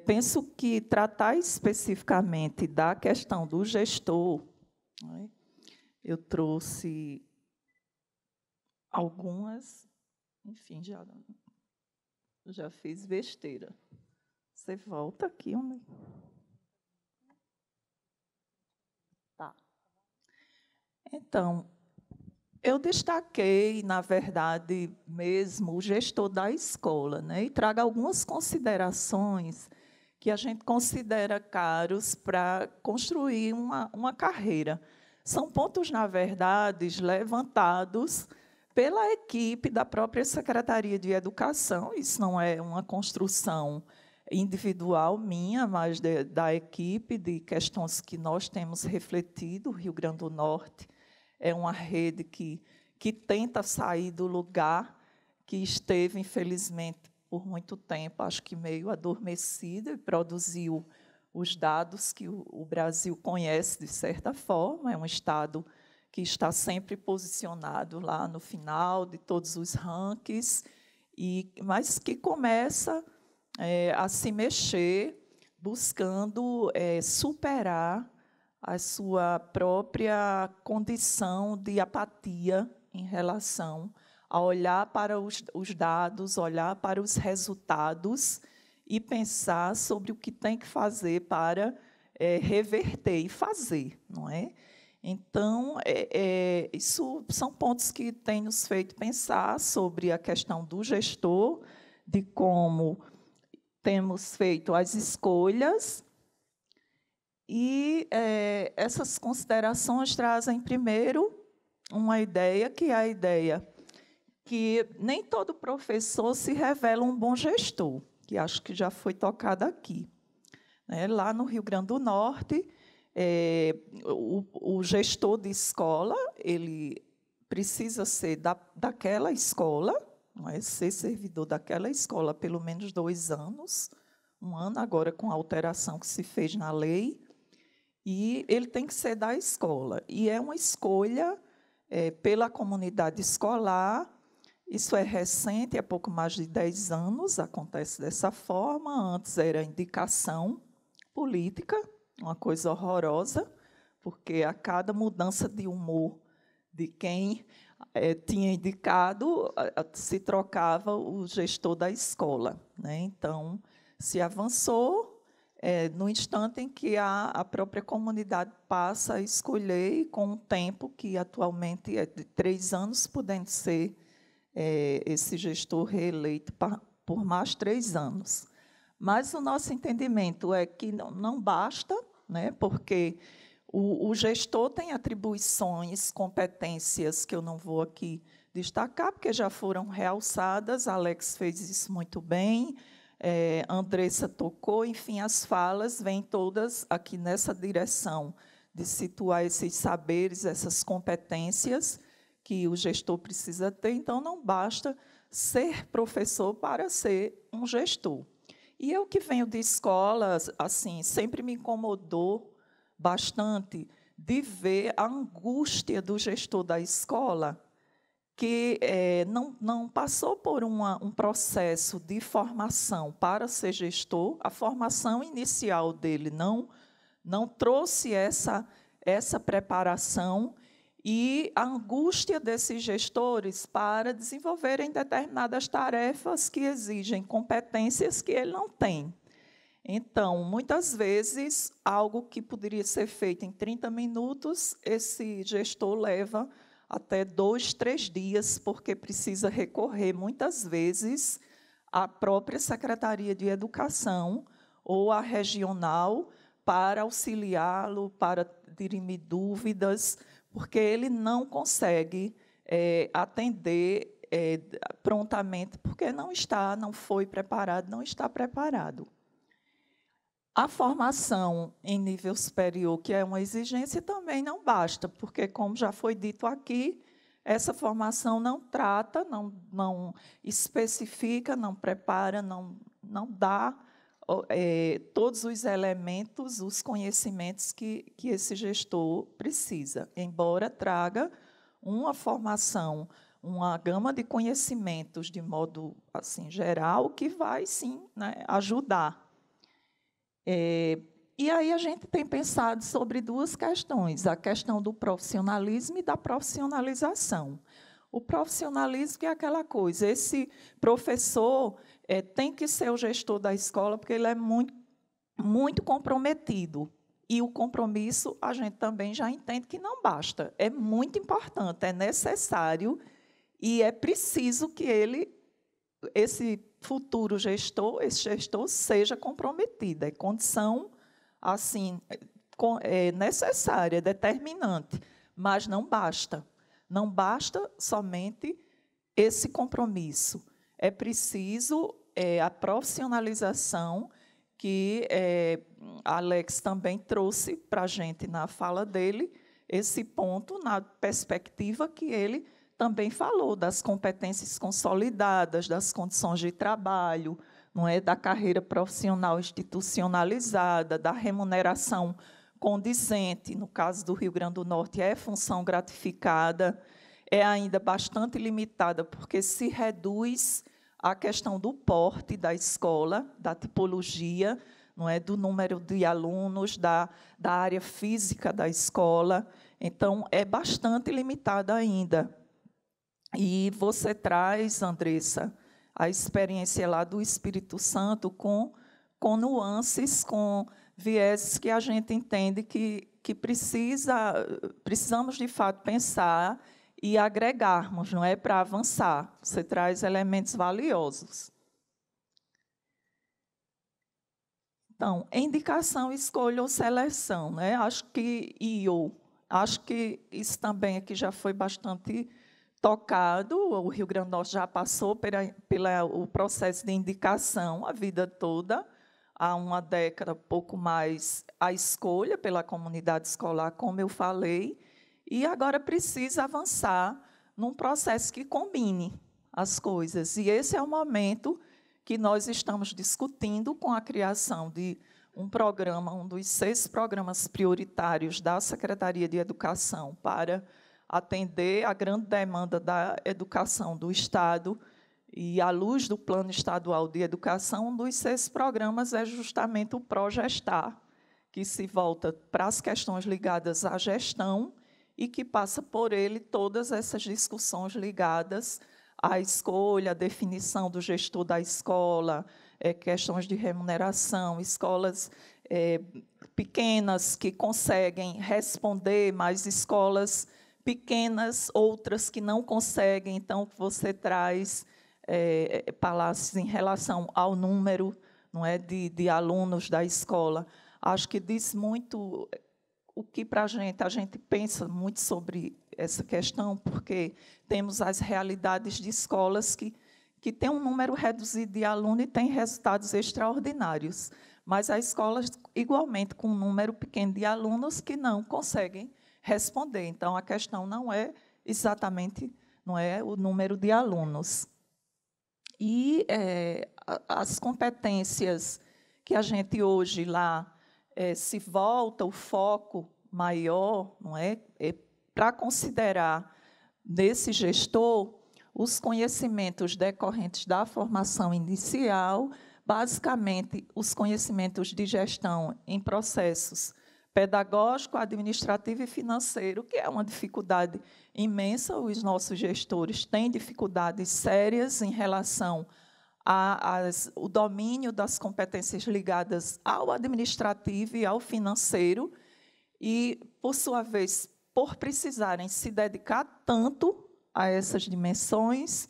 penso que tratar especificamente da questão do gestor, né, eu trouxe algumas, enfim, já fiz besteira. Você volta aqui, homem. Tá. Então, eu destaquei, na verdade, mesmo o gestor da escola, né, e trago algumas considerações que a gente considera caros para construir uma carreira. São pontos, na verdade, levantados pela equipe da própria Secretaria de Educação. Isso não é uma construção individual minha, mas da equipe, de questões que nós temos refletido. O Rio Grande do Norte é uma rede que tenta sair do lugar que esteve, infelizmente, por muito tempo, acho que meio adormecido, e produziu os dados que o Brasil conhece, de certa forma. É um Estado que está sempre posicionado lá no final de todos os rankings, mas que começa a se mexer, buscando superar a sua própria condição de apatia em relação a olhar para os dados, olhar para os resultados e pensar sobre o que tem que fazer para reverter e fazer, não é? Então, isso são pontos que têm nos feito pensar sobre a questão do gestor, de como temos feito as escolhas, e essas considerações trazem, primeiro, uma ideia, que é a ideia que nem todo professor se revela um bom gestor, que acho que já foi tocada aqui. Lá no Rio Grande do Norte, o gestor de escola, ele precisa ser daquela escola, não é? Ser servidor daquela escola pelo menos 2 anos, 1 ano agora com a alteração que se fez na lei, e ele tem que ser da escola. E é uma escolha pela comunidade escolar. Isso é recente, há pouco mais de 10 anos, acontece dessa forma. Antes era indicação política, uma coisa horrorosa, porque a cada mudança de humor de quem tinha indicado, se trocava o gestor da escola, né? Então, se avançou no instante em que a própria comunidade passa a escolher, e com um tempo que atualmente é de 3 anos, podendo ser esse gestor reeleito por mais 3 anos. Mas o nosso entendimento é que não basta, né, porque o gestor tem atribuições, competências que eu não vou aqui destacar, porque já foram realçadas. Alex fez isso muito bem, Andressa tocou, enfim, as falas vêm todas aqui nessa direção de situar esses saberes, essas competências que o gestor precisa ter. Então, não basta ser professor para ser um gestor. E eu que venho de escolas, assim, sempre me incomodou bastante de ver a angústia do gestor da escola, que não passou por um processo de formação para ser gestor. A formação inicial dele não trouxe essa preparação, e a angústia desses gestores para desenvolverem determinadas tarefas que exigem competências que ele não tem. Então, muitas vezes, algo que poderia ser feito em 30 minutos, esse gestor leva até 2, 3 dias, porque precisa recorrer, muitas vezes, à própria Secretaria de Educação ou à regional para auxiliá-lo, para dirimir dúvidas, porque ele não consegue atender prontamente, porque não foi preparado, não está preparado. A formação em nível superior, que é uma exigência, também não basta, porque, como já foi dito aqui, essa formação não trata, não especifica, não prepara, não dá todos os elementos, os conhecimentos que esse gestor precisa, embora traga uma formação, uma gama de conhecimentos de modo assim, geral, que vai, sim, né, ajudar. E aí a gente tem pensado sobre 2 questões, a questão do profissionalismo e da profissionalização. O profissionalismo é aquela coisa, esse professor tem que ser o gestor da escola, porque ele é muito, muito comprometido. E o compromisso, a gente também já entende que não basta. É muito importante, é necessário, e é preciso que esse futuro gestor, esse gestor seja comprometido. É condição assim, necessária, determinante, mas não basta. Não basta somente esse compromisso. É preciso a profissionalização, que Alex também trouxe para a gente na fala dele, esse ponto na perspectiva que ele também falou, das competências consolidadas, das condições de trabalho, não é, da carreira profissional institucionalizada, da remuneração condizente. No caso do Rio Grande do Norte, é função gratificada, é ainda bastante limitada, porque se reduz a questão do porte da escola, da tipologia, não é, do número de alunos, da área física da escola. Então, é bastante limitada ainda. E você traz, Andressa, a experiência lá do Espírito Santo com nuances, com vieses que a gente entende que precisamos, de fato, pensar e agregarmos, não é, para avançar. Você traz elementos valiosos. Então, indicação, escolha ou seleção, né? Acho que isso também aqui já foi bastante tocado. O Rio Grande do Norte já passou pelo processo de indicação a vida toda, há uma década, pouco mais, a escolha pela comunidade escolar, como eu falei, e agora precisa avançar num processo que combine as coisas. E esse é o momento que nós estamos discutindo com a criação de um programa, um dos 6 programas prioritários da Secretaria de Educação para atender a grande demanda da educação do Estado. E, à luz do Plano Estadual de Educação, um dos 6 programas é justamente o Progestar, que se volta para as questões ligadas à gestão e que passa por ele todas essas discussões ligadas à escolha, à definição do gestor da escola, questões de remuneração, escolas pequenas que conseguem responder, mas escolas pequenas, outras que não conseguem. Então, você traz palácios em relação ao número, não é, de alunos da escola. Acho que diz muito o que para a gente pensa muito sobre essa questão, porque temos as realidades de escolas que têm um número reduzido de alunos e têm resultados extraordinários, mas há escolas, igualmente, com um número pequeno de alunos que não conseguem responder. Então, a questão não é exatamente o número de alunos. E as competências que a gente hoje lá se volta, o foco maior, não é para considerar nesse gestor os conhecimentos decorrentes da formação inicial, basicamente os conhecimentos de gestão em processos pedagógico, administrativo e financeiro, que é uma dificuldade imensa. Os nossos gestores têm dificuldades sérias em relação ao domínio das competências ligadas ao administrativo e ao financeiro, e, por sua vez, por precisarem se dedicar tanto a essas dimensões,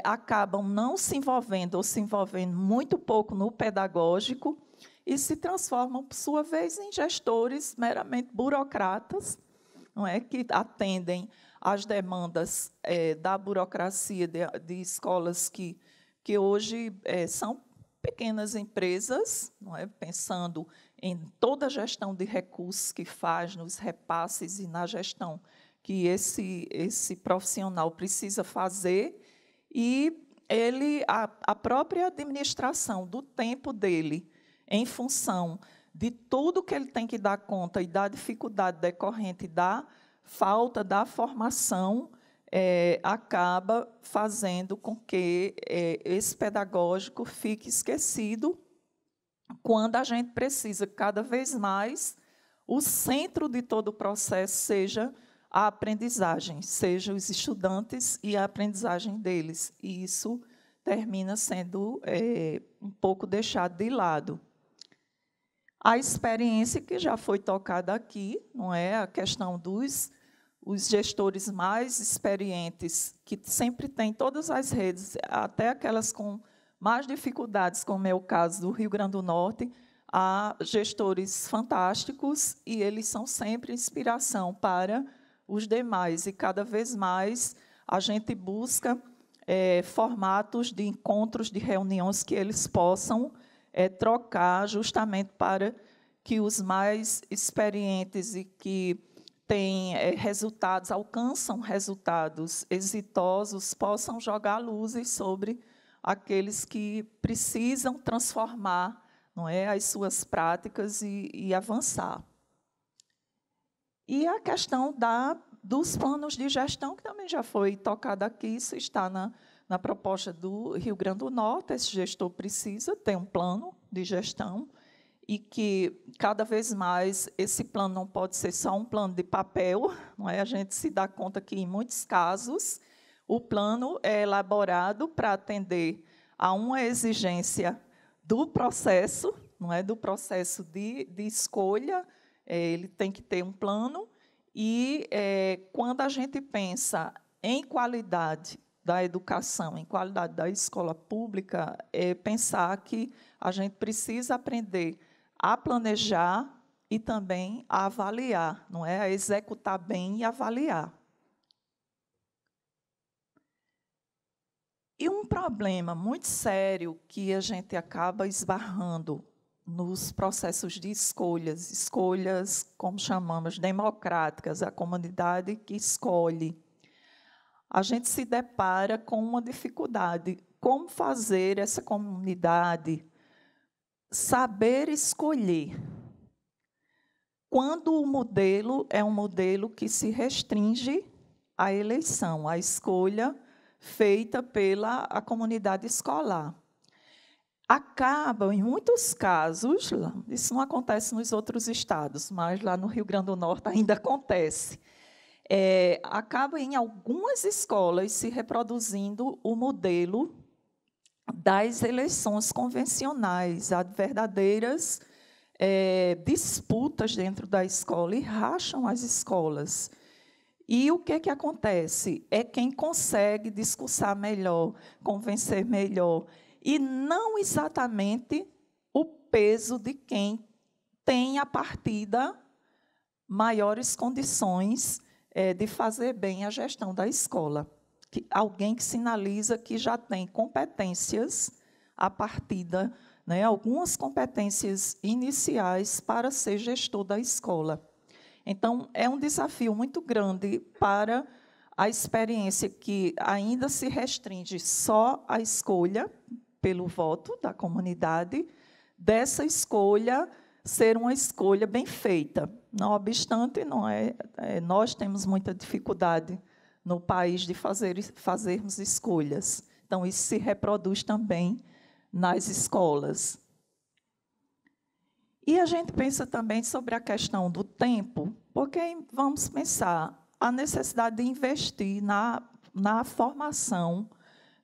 acabam não se envolvendo ou se envolvendo muito pouco no pedagógico e se transformam, por sua vez, em gestores meramente burocratas, não é, que atendem às demandas da burocracia de escolas que hoje são pequenas empresas, não é, pensando em toda a gestão de recursos que faz, nos repasses e na gestão que esse profissional precisa fazer, e a própria administração do tempo dele, em função de tudo que ele tem que dar conta e da dificuldade decorrente da falta da formação, acaba fazendo com que esse pedagógico fique esquecido, quando a gente precisa, cada vez mais, o centro de todo o processo seja a aprendizagem, sejam os estudantes e a aprendizagem deles. E isso termina sendo um pouco deixado de lado. A experiência que já foi tocada aqui, não é, a questão dos os gestores mais experientes, que sempre têm todas as redes, até aquelas com mais dificuldades, como é o caso do Rio Grande do Norte, há gestores fantásticos e eles são sempre inspiração para os demais. E, cada vez mais, a gente busca formatos de encontros, de reuniões que eles possam trocar, justamente para que os mais experientes e que têm resultados, alcançam resultados exitosos, possam jogar luzes sobre aqueles que precisam transformar, não é, as suas práticas e avançar. E a questão dos planos de gestão, que também já foi tocada aqui, isso está na proposta do Rio Grande do Norte. Esse gestor precisa ter um plano de gestão e que, cada vez mais, esse plano não pode ser só um plano de papel, não é? A gente se dá conta que, em muitos casos, o plano é elaborado para atender a uma exigência do processo, não é? Do processo de escolha. Ele tem que ter um plano e, quando a gente pensa em qualidade da educação, em qualidade da escola pública, é pensar que a gente precisa aprender a planejar e também a avaliar, não é? A executar bem e avaliar. E um problema muito sério que a gente acaba esbarrando nos processos de escolhas, como chamamos, democráticas, a comunidade que escolhe. A gente se depara com uma dificuldade. Como fazer essa comunidade saber escolher? Quando o modelo é um modelo que se restringe à eleição, à escolha feita pela comunidade escolar. Acaba, em muitos casos, isso não acontece nos outros estados, mas lá no Rio Grande do Norte ainda acontece, acaba em algumas escolas se reproduzindo o modelo das eleições convencionais, há verdadeiras disputas dentro da escola e racham as escolas. E o que acontece? É quem consegue discursar melhor, convencer melhor, e não exatamente o peso de quem tem, a partida, maiores condições de fazer bem a gestão da escola. Alguém que sinaliza que já tem competências a partida, né, algumas competências iniciais para ser gestor da escola. Então, é um desafio muito grande para a experiência que ainda se restringe só à escolha pelo voto da comunidade, dessa escolha ser uma escolha bem feita. Não obstante, nós temos muita dificuldade no país de fazermos escolhas. Então, isso se reproduz também nas escolas. E a gente pensa também sobre a questão do tempo, porque vamos pensar a necessidade de investir na formação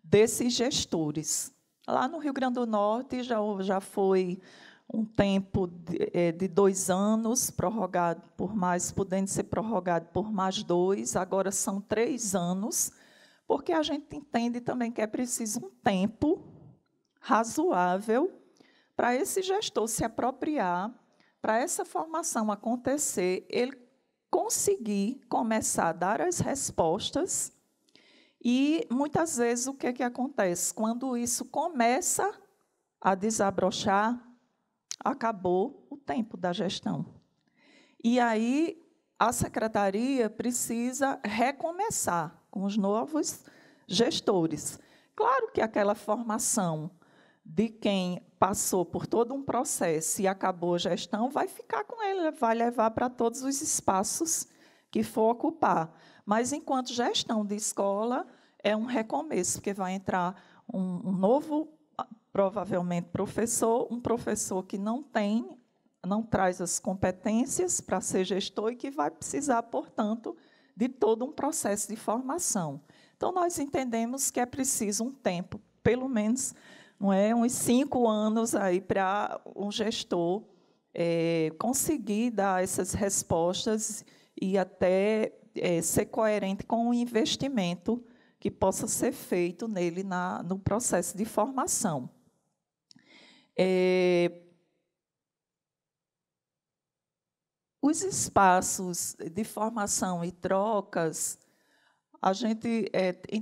desses gestores. Lá no Rio Grande do Norte já foi um tempo de 2 anos, prorrogado por mais, podendo ser prorrogado por mais 2, agora são 3 anos, porque a gente entende também que é preciso um tempo razoável para esse gestor se apropriar, para essa formação acontecer, ele conseguir começar a dar as respostas. E, muitas vezes, o que acontece? Quando isso começa a desabrochar, acabou o tempo da gestão. E aí, a secretaria precisa recomeçar com os novos gestores. Claro que aquela formação de quem passou por todo um processo e acabou a gestão vai ficar com ele, vai levar para todos os espaços que for ocupar. Mas, enquanto gestão de escola, é um recomeço, porque vai entrar um novo, provavelmente, professor, um professor que não traz as competências para ser gestor e que vai precisar, portanto, de todo um processo de formação. Então, nós entendemos que é preciso um tempo, pelo menos, uns 5 anos aí para um gestor conseguir dar essas respostas e até ser coerente com o investimento que possa ser feito nele no processo de formação. Os espaços de formação e trocas, a gente,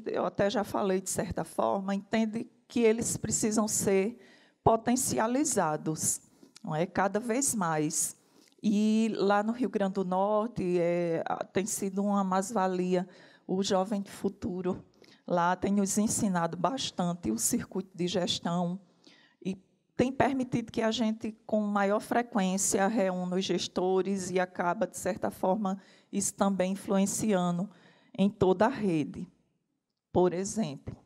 eu até já falei de certa forma, entende que eles precisam ser potencializados, não é? Cada vez mais. E lá no Rio Grande do Norte tem sido uma mais-valia o Jovem de Futuro. Lá tem nos ensinado bastante o circuito de gestão e tem permitido que a gente, com maior frequência, reúna os gestores e acaba, de certa forma, isso também influenciando em toda a rede, por exemplo.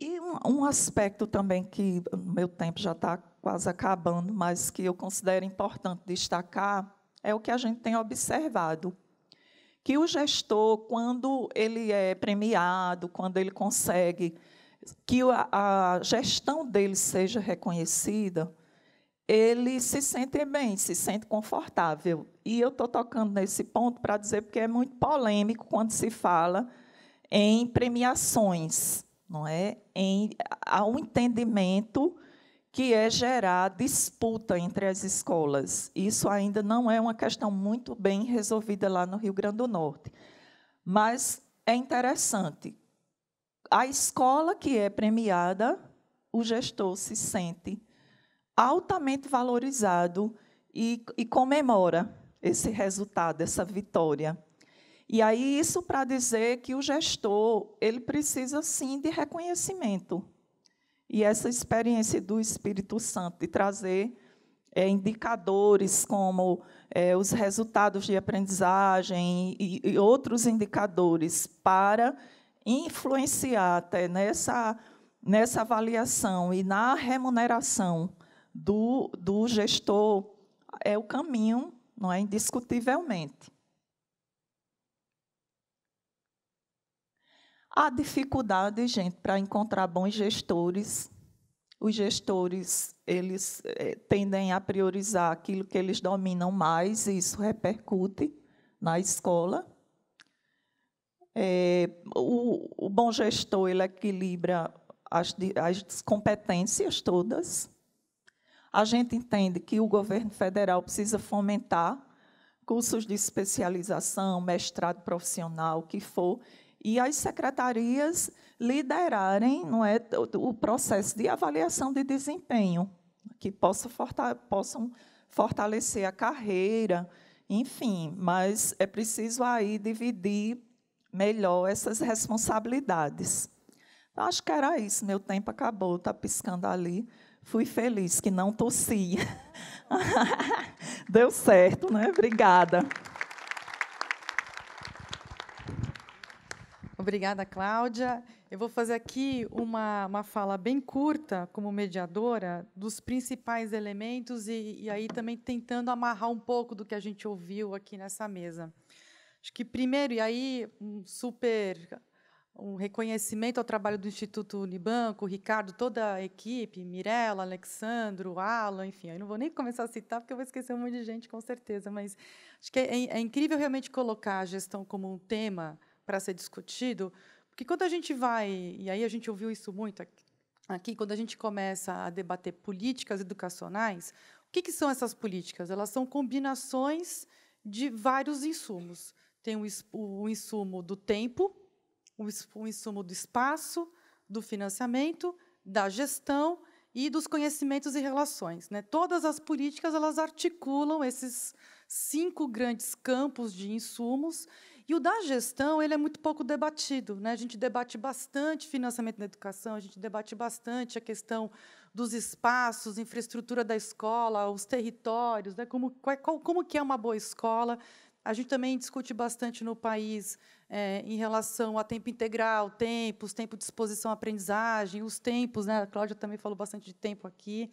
E um aspecto também que o meu tempo já está quase acabando, mas que eu considero importante destacar, é o que a gente tem observado, que o gestor, quando ele é premiado, quando ele consegue que a gestão dele seja reconhecida, ele se sente bem, se sente confortável. E eu estou tocando nesse ponto para dizer, porque é muito polêmico quando se fala em premiações, não é? Há um entendimento que é gerar disputa entre as escolas. Isso ainda não é uma questão muito bem resolvida lá no Rio Grande do Norte. Mas é interessante. A escola que é premiada, o gestor se sente altamente valorizado e comemora esse resultado, essa vitória. E aí, isso para dizer que o gestor ele precisa, sim, de reconhecimento. E essa experiência do Espírito Santo, de trazer indicadores como os resultados de aprendizagem e outros indicadores para influenciar até nessa avaliação e na remuneração do gestor, é o caminho, não é, indiscutivelmente. Há dificuldade, gente, para encontrar bons gestores. Os gestores, eles tendem a priorizar aquilo que eles dominam mais, e isso repercute na escola. O bom gestor, ele equilibra as competências todas. A gente entende que o governo federal precisa fomentar cursos de especialização, mestrado profissional, o que for, e as secretarias liderarem, não é, o processo de avaliação de desempenho, que possam fortalecer a carreira, enfim, mas é preciso aí dividir melhor essas responsabilidades. Então, acho que era isso, meu tempo acabou, está piscando ali. Fui feliz que não tossi. Deu certo, né? Obrigada. Obrigada, Cláudia. Eu vou fazer aqui uma fala bem curta, como mediadora, dos principais elementos e aí também tentando amarrar um pouco do que a gente ouviu aqui nessa mesa. Acho que, primeiro, e aí um reconhecimento ao trabalho do Instituto Unibanco, o Ricardo, toda a equipe, Mirella, Alexandro, Alan, enfim, eu não vou nem começar a citar, porque eu vou esquecer um monte de gente, com certeza, mas acho que é incrível realmente colocar a gestão como um tema para ser discutido, porque quando a gente vai, e aí a gente ouviu isso muito aqui, quando a gente começa a debater políticas educacionais, o que são essas políticas? Elas são combinações de vários insumos. Tem o insumo do tempo, o insumo do espaço, do financiamento, da gestão e dos conhecimentos e relações, né? Todas as políticas elas articulam esses 5 grandes campos de insumos, e o da gestão ele é muito pouco debatido, né? A gente debate bastante financiamento da educação, a gente debate bastante a questão dos espaços, infraestrutura da escola, os territórios, né? Como que é uma boa escola. A gente também discute bastante no país em relação a tempo integral, tempo de exposição à aprendizagem, os tempos, né? A Cláudia também falou bastante de tempo aqui.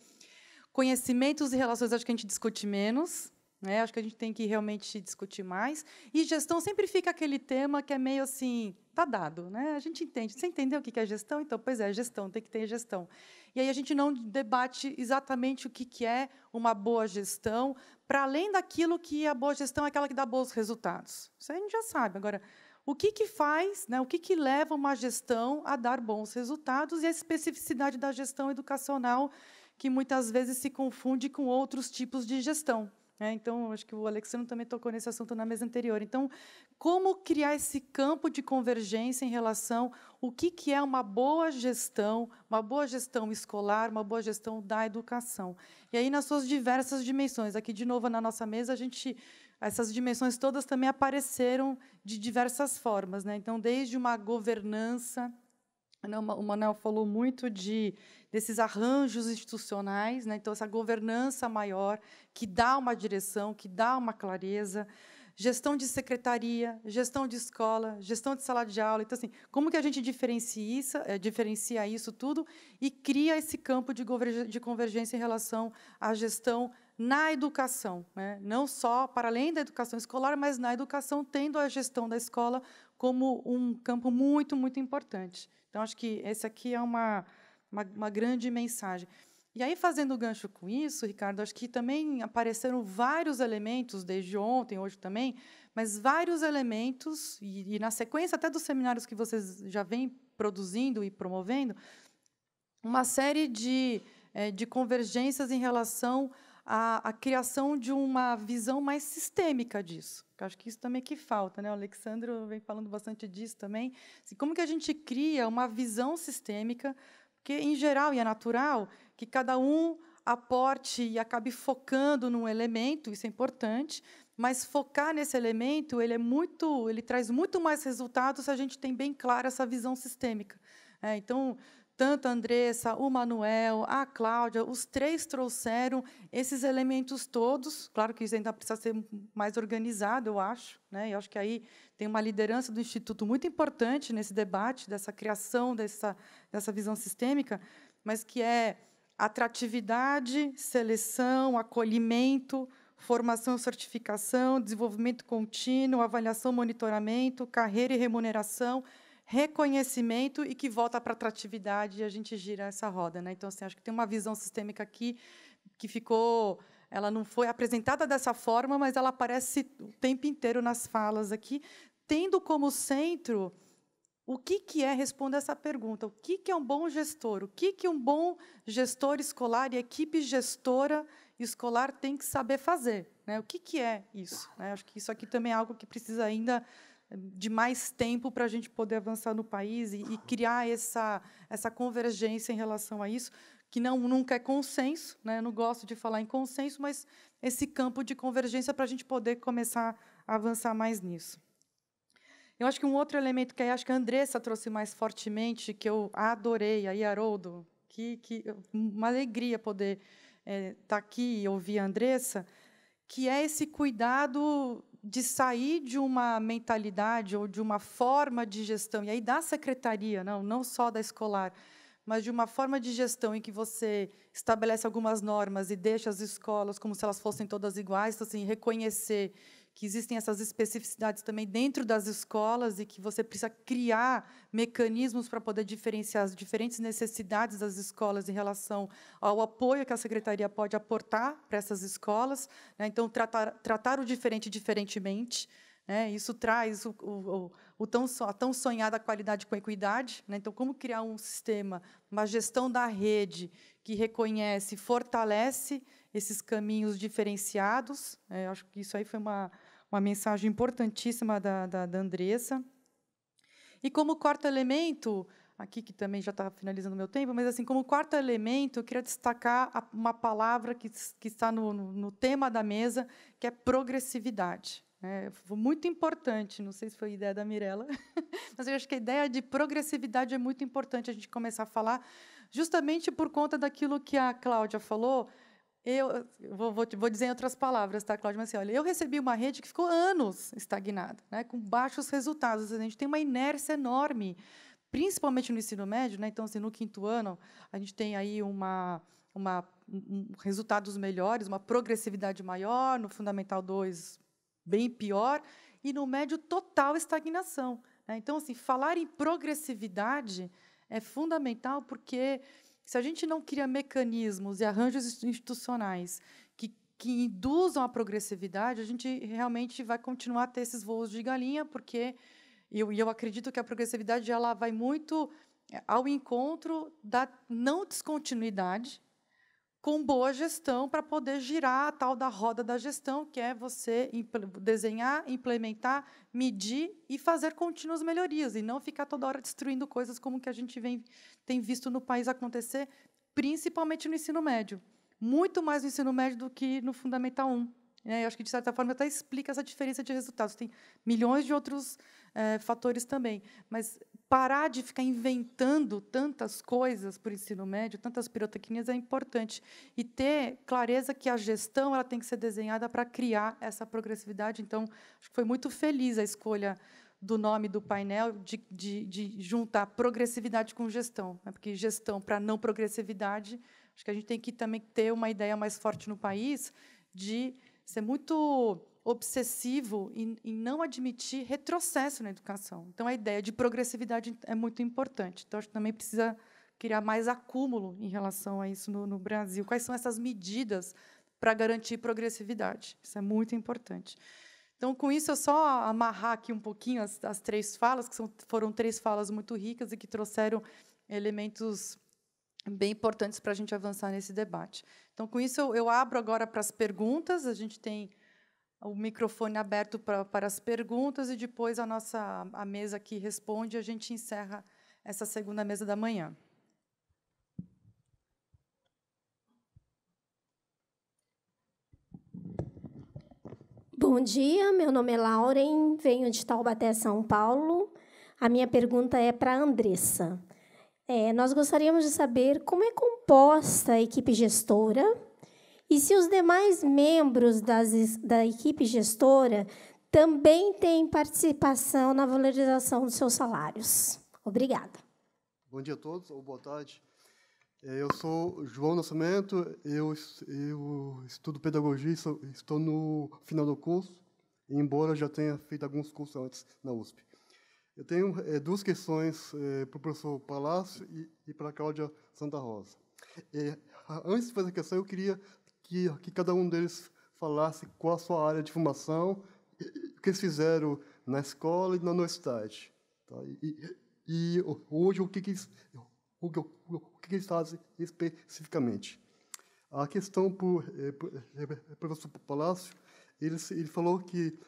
Conhecimentos e relações, acho que a gente discute menos, né? Acho que a gente tem que realmente discutir mais. E gestão sempre fica aquele tema que é meio assim, está dado, né? A gente entende. Você entendeu o que é gestão? Então, pois é, gestão, tem que ter gestão. E aí a gente não debate exatamente o que é uma boa gestão, para além daquilo que a boa gestão é aquela que dá bons resultados. Isso a gente já sabe. Agora, o que faz, né, o que leva uma gestão a dar bons resultados e a especificidade da gestão educacional, que muitas vezes se confunde com outros tipos de gestão. Então, acho que o Alexandre também tocou nesse assunto na mesa anterior. Então, como criar esse campo de convergência em relação ao que é uma boa gestão escolar, uma boa gestão da educação. E aí, nas suas diversas dimensões. Aqui, de novo, na nossa mesa, essas dimensões todas também apareceram de diversas formas, né? Então, desde uma governança O Manuel falou muito desses arranjos institucionais, né? Então, essa governança maior, que dá uma direção, que dá uma clareza, gestão de secretaria, gestão de escola, gestão de sala de aula. Então, assim, como que a gente diferencia isso tudo e cria esse campo de convergência em relação à gestão na educação, né? Não só para além da educação escolar, mas na educação, tendo a gestão da escola como um campo muito, muito importante. Então, acho que esse aqui é uma grande mensagem. E aí, fazendo o gancho com isso, Ricardo, acho que também apareceram vários elementos, desde ontem, hoje também, mas vários elementos, e na sequência até dos seminários que vocês já vêm produzindo e promovendo, uma série de convergências em relação à criação de uma visão mais sistêmica disso. Eu acho que isso também que falta, né? O Alexandre vem falando bastante disso também. Assim, como que a gente cria uma visão sistêmica, porque, em geral, e é natural, que cada um aporte e acabe focando num elemento, isso é importante, mas focar nesse elemento, ele traz muito mais resultados se a gente tem bem clara essa visão sistêmica. Então, tanto a Andressa, o Manuel, a Cláudia, os três trouxeram esses elementos todos. Claro que isso ainda precisa ser mais organizado, eu acho, né? Eu acho que aí tem uma liderança do Instituto muito importante nesse debate, dessa criação dessa visão sistêmica, mas que é atratividade, seleção, acolhimento, formação e certificação, desenvolvimento contínuo, avaliação, monitoramento, carreira e remuneração, reconhecimento e que volta para a atratividade e a gente gira essa roda, né? Então, assim, acho que tem uma visão sistêmica aqui que ela não foi apresentada dessa forma, mas ela aparece o tempo inteiro nas falas aqui, tendo como centro o que é responder essa pergunta, o que é um bom gestor, o que um bom gestor escolar e equipe gestora escolar tem que saber fazer, né? O que é isso, né? Acho que isso aqui também é algo que precisa ainda de mais tempo para a gente poder avançar no país e criar essa convergência em relação a isso, que nunca é consenso, né? Eu não gosto de falar em consenso, mas esse campo de convergência para a gente poder começar a avançar mais nisso. Eu acho que um outro elemento que acho que a Andressa trouxe mais fortemente, que eu adorei, aí, Haroldo, que uma alegria poder estar aqui e ouvir a Andressa, que é esse cuidado de sair de uma mentalidade ou de uma forma de gestão, e aí da secretaria, não só da escolar, mas de uma forma de gestão em que você estabelece algumas normas e deixa as escolas como se elas fossem todas iguais, então, assim, reconhecer que existem essas especificidades também dentro das escolas e que você precisa criar mecanismos para poder diferenciar as diferentes necessidades das escolas em relação ao apoio que a secretaria pode aportar para essas escolas, né? Então, tratar o diferente diferentemente, né? Isso traz a tão sonhada qualidade com equidade, né? Então, como criar um sistema, uma gestão da rede que reconhece, fortalece esses caminhos diferenciados. Acho que isso aí foi uma mensagem importantíssima da Andressa. E como quarto elemento, aqui que também já está finalizando o meu tempo, mas assim, como quarto elemento, eu queria destacar uma palavra que está no tema da mesa, que é progressividade. Foi muito importante, não sei se foi a ideia da Mirella, mas eu acho que a ideia de progressividade é muito importante a gente começar a falar, justamente por conta daquilo que a Cláudia falou. Eu vou dizer em outras palavras, tá, Cláudia? Mas, assim, olha, eu recebi uma rede que ficou anos estagnada, né, com baixos resultados. A gente tem uma inércia enorme, principalmente no ensino médio, né? Então, assim, no 5º ano, a gente tem aí resultados melhores, uma progressividade maior, no Fundamental 2, bem pior, e no médio, total estagnação, né? Então, assim, falar em progressividade é fundamental, porque se a gente não cria mecanismos e arranjos institucionais que induzam a progressividade, a gente realmente vai continuar a ter esses voos de galinha, porque eu acredito que a progressividade ela vai muito ao encontro da não descontinuidade, com boa gestão, para poder girar a tal da roda da gestão, que é você desenhar, implementar, medir e fazer contínuas melhorias, e não ficar toda hora destruindo coisas como que a gente tem visto no país acontecer, principalmente no ensino médio. Muito mais no ensino médio do que no Fundamental 1. né? Eu acho que, de certa forma, até explica essa diferença de resultados. Tem milhões de outros fatores também. Mas parar de ficar inventando tantas coisas para o ensino médio, tantas pirotecnias, é importante. E ter clareza que a gestão ela tem que ser desenhada para criar essa progressividade. Então, acho que foi muito feliz a escolha do nome do painel, de juntar progressividade com gestão, né? Porque gestão para não progressividade, acho que a gente tem que também ter uma ideia mais forte no país de ser muito obsessivo em não admitir retrocesso na educação. Então, a ideia de progressividade é muito importante. Então, acho que também precisa criar mais acúmulo em relação a isso no Brasil. Quais são essas medidas para garantir progressividade? Isso é muito importante. Então, com isso, eu só amarrar aqui um pouquinho as 3 falas, que foram 3 falas muito ricas e que trouxeram elementos bem importantes para a gente avançar nesse debate. Então, com isso, eu abro agora para as perguntas. A gente tem o microfone aberto para as perguntas e depois a mesa aqui responde e a gente encerra essa segunda mesa da manhã. Bom dia, meu nome é Lauren, venho de Taubaté, São Paulo. A minha pergunta é para a Andressa. Nós gostaríamos de saber como é composta a equipe gestora e se os demais membros da equipe gestora também têm participação na valorização dos seus salários. Obrigada. Bom dia a todos, ou boa tarde. Eu sou João Nascimento, eu estudo pedagogia, estou no final do curso, embora já tenha feito alguns cursos antes na USP. Eu tenho 2 questões para o professor Palácio e para a Cláudia Santa Rosa. Antes de fazer a questão, eu queria que cada um deles falasse qual a sua área de formação, o que eles fizeram na escola e na universidade. Tá? E hoje, o que eles fazem especificamente. A questão para o professor Palácio, ele falou que